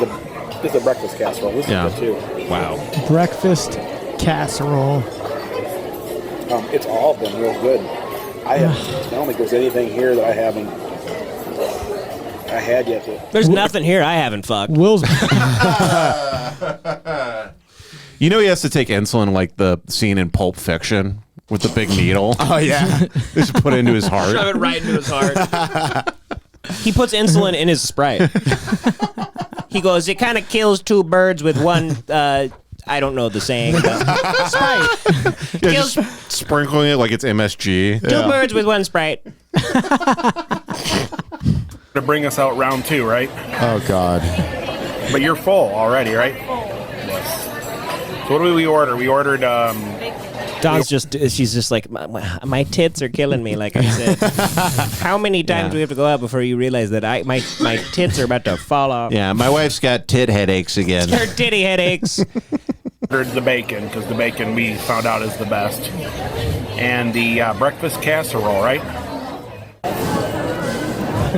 the breakfast casserole. This Yeah. is the two. Wow. Breakfast casserole. It's all of them real good. I don't think there's anything here that I had yet. There's nothing here I haven't fucked. Will's You know he has to take insulin like the scene in Pulp Fiction with the big needle. Oh yeah. Just put it into his heart. Shove it right into his heart. He puts insulin in his Sprite. He goes, it kind of kills two birds with one I don't know the saying. Sprite. Yeah, just sprinkling it like it's MSG. Two birds with one Sprite. To bring us out round 2, right? Oh God. But you're full already, right? Yes. So what did we order? We ordered. Dawn's she's just like, my tits are killing me, like I said. How many times do we have to go out before you realize that my tits are about to fall off? Yeah, my wife's got tit headaches again. Her titty headaches. Ordered the bacon, because the bacon we found out is the best. And the breakfast casserole, right?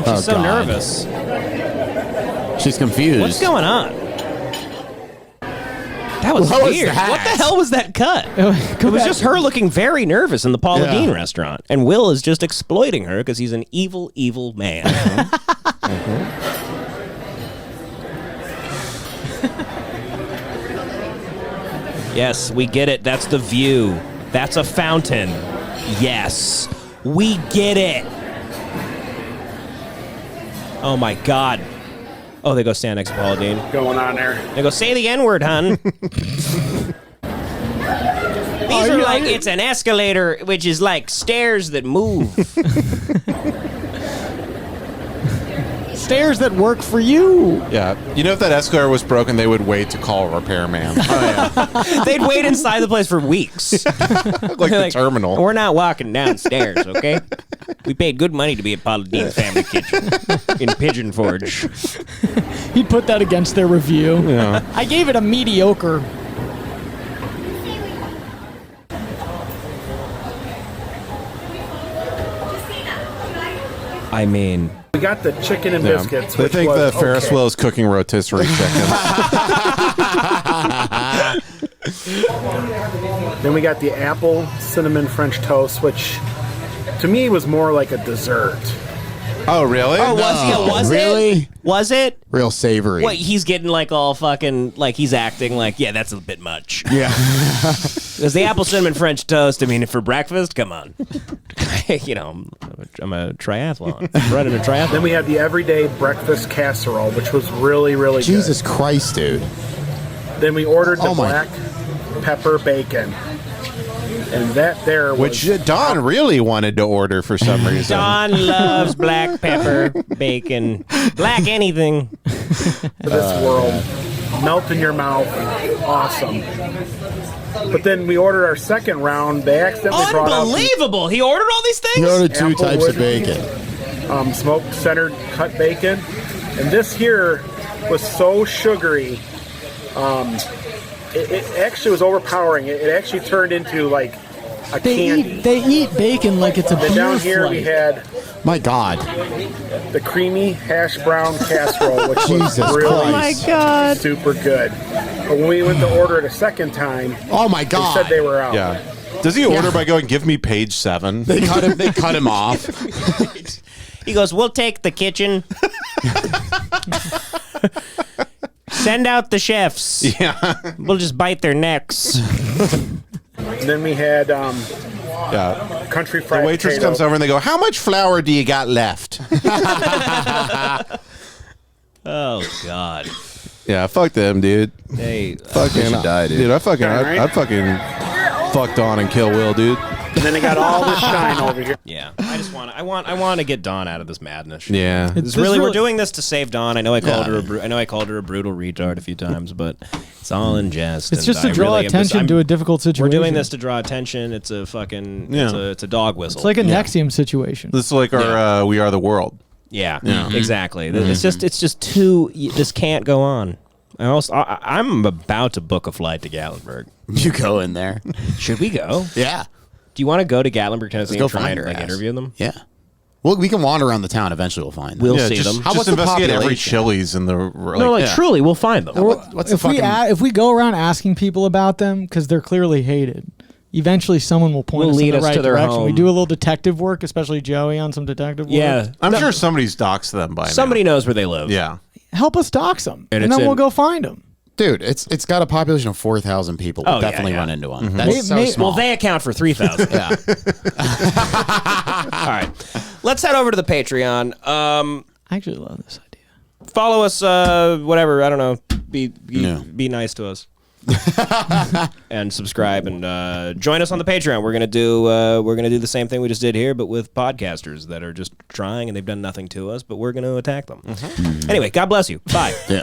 She's so nervous. She's confused. What's going on? That was weird. What the hell was that cut? It was just her looking very nervous in the Paula Deen restaurant. And Will is just exploiting her because he's an evil, evil man. Yes, we get it. That's the view. That's a fountain. Yes, we get it. Oh, my God. Oh, they go stand next to Paula Deen. Going on there. They go, say the N-word, hun. These are like, it's an escalator, which is like stairs that move. Stairs that work for you. Yeah. You know, if that escalator was broken, they would wait to call a repairman. They'd wait inside the place for weeks. Like the terminal. We're not walking downstairs, okay? We paid good money to be at Paula Deen's Family Kitchen in Pigeon Forge. He'd put that against their review. Yeah. I gave it a mediocre. I mean, We got the chicken and biscuits. They which think was the Ferris okay. wheel is cooking rotisserie chicken. Then we got the apple cinnamon French toast, which to me was more like a dessert. Oh, really? oh, was really? it? Was it? Real savory. What, he's getting like all fucking, like he's acting like, yeah, that's a bit much. Yeah. Because the apple cinnamon French toast, I mean, for breakfast, come on. You know, I'm a triathlon. I'm running a triathlon. Then we had the everyday breakfast casserole, which was really, really Jesus Christ, dude. good. Then we ordered the Oh my- black pepper bacon. And that there was... Which Dawn really wanted to order for some reason. Dawn loves black pepper, bacon, black anything. this world. Melt in your mouth. Awesome. But then we ordered our second round. They accidentally brought out Unbelievable! He ordered all these things? He ordered two Apple types of wood. bacon. smoked centered cut bacon. And this here was so sugary. It actually was overpowering. It actually turned into like a candy. They eat bacon like it's a Then beer down here we flight. had My God. the creamy hash brown casserole, which Jesus was really Christ. God. super good. But when we went to order it a second time, Oh my they God. said they were out. Yeah. Does he order by going, give me page 7? They cut him. They cut him off. He goes, we'll take the kitchen. Send out the chefs. Yeah. We'll just bite their necks. And then we had Yeah. country fried The waitress potato. comes over and they go, how much flour do you got left? Oh, God. Yeah, fuck them, dude. Hey, Fucking die, dude. Dude, I fucking fucked on and kill Will, dude. And then they got all this shine over here. yeah. I want to get Dawn out of this madness. Yeah. It's really, we're doing this to save Dawn. I know I called her a brutal retard a few times, but it's all in jest. It's and just to I draw really am attention to a difficult situation. We're doing this to draw attention. It's a fucking it's a dog whistle. It's like a Nexium situation. This is like our We Are the World. yeah, exactly. It's just too. This can't go on. I'm about to book a flight to Gatlinburg. You go in there. Should we go? Yeah. Do you want to go to Gatlinburg, Tennessee, Let's go and try find and her ass. interview them? Yeah. Well, we can wander around the town. Eventually, we'll find them. We'll Yeah, see just, them. How just was the investigate every population? Chili's in the No, like yeah. truly, we'll find them. What's the fucking? If we go around asking people about them because they're clearly hated, eventually someone will point Will us in lead the us right to their direction. We home. do a little detective work, especially Joey on some detective work. Yeah, I'm sure somebody's doxed them by somebody knows where they live. now. Yeah. Help us dox them, And and it's then we'll in- go find them. Dude, it's got a population of 4,000 people. We'll Oh, yeah, definitely yeah. run into one. That's so May- small. Well, they account for 3,000. yeah. All right, let's head over to the Patreon. I actually love this idea. Follow us, whatever. I don't know. Be No. be nice to us. and subscribe and join us on the Patreon. We're gonna do the same thing we just did here, but with podcasters that are just trying and they've done nothing to us, but we're gonna attack them. Anyway, God bless you. Bye. Yeah.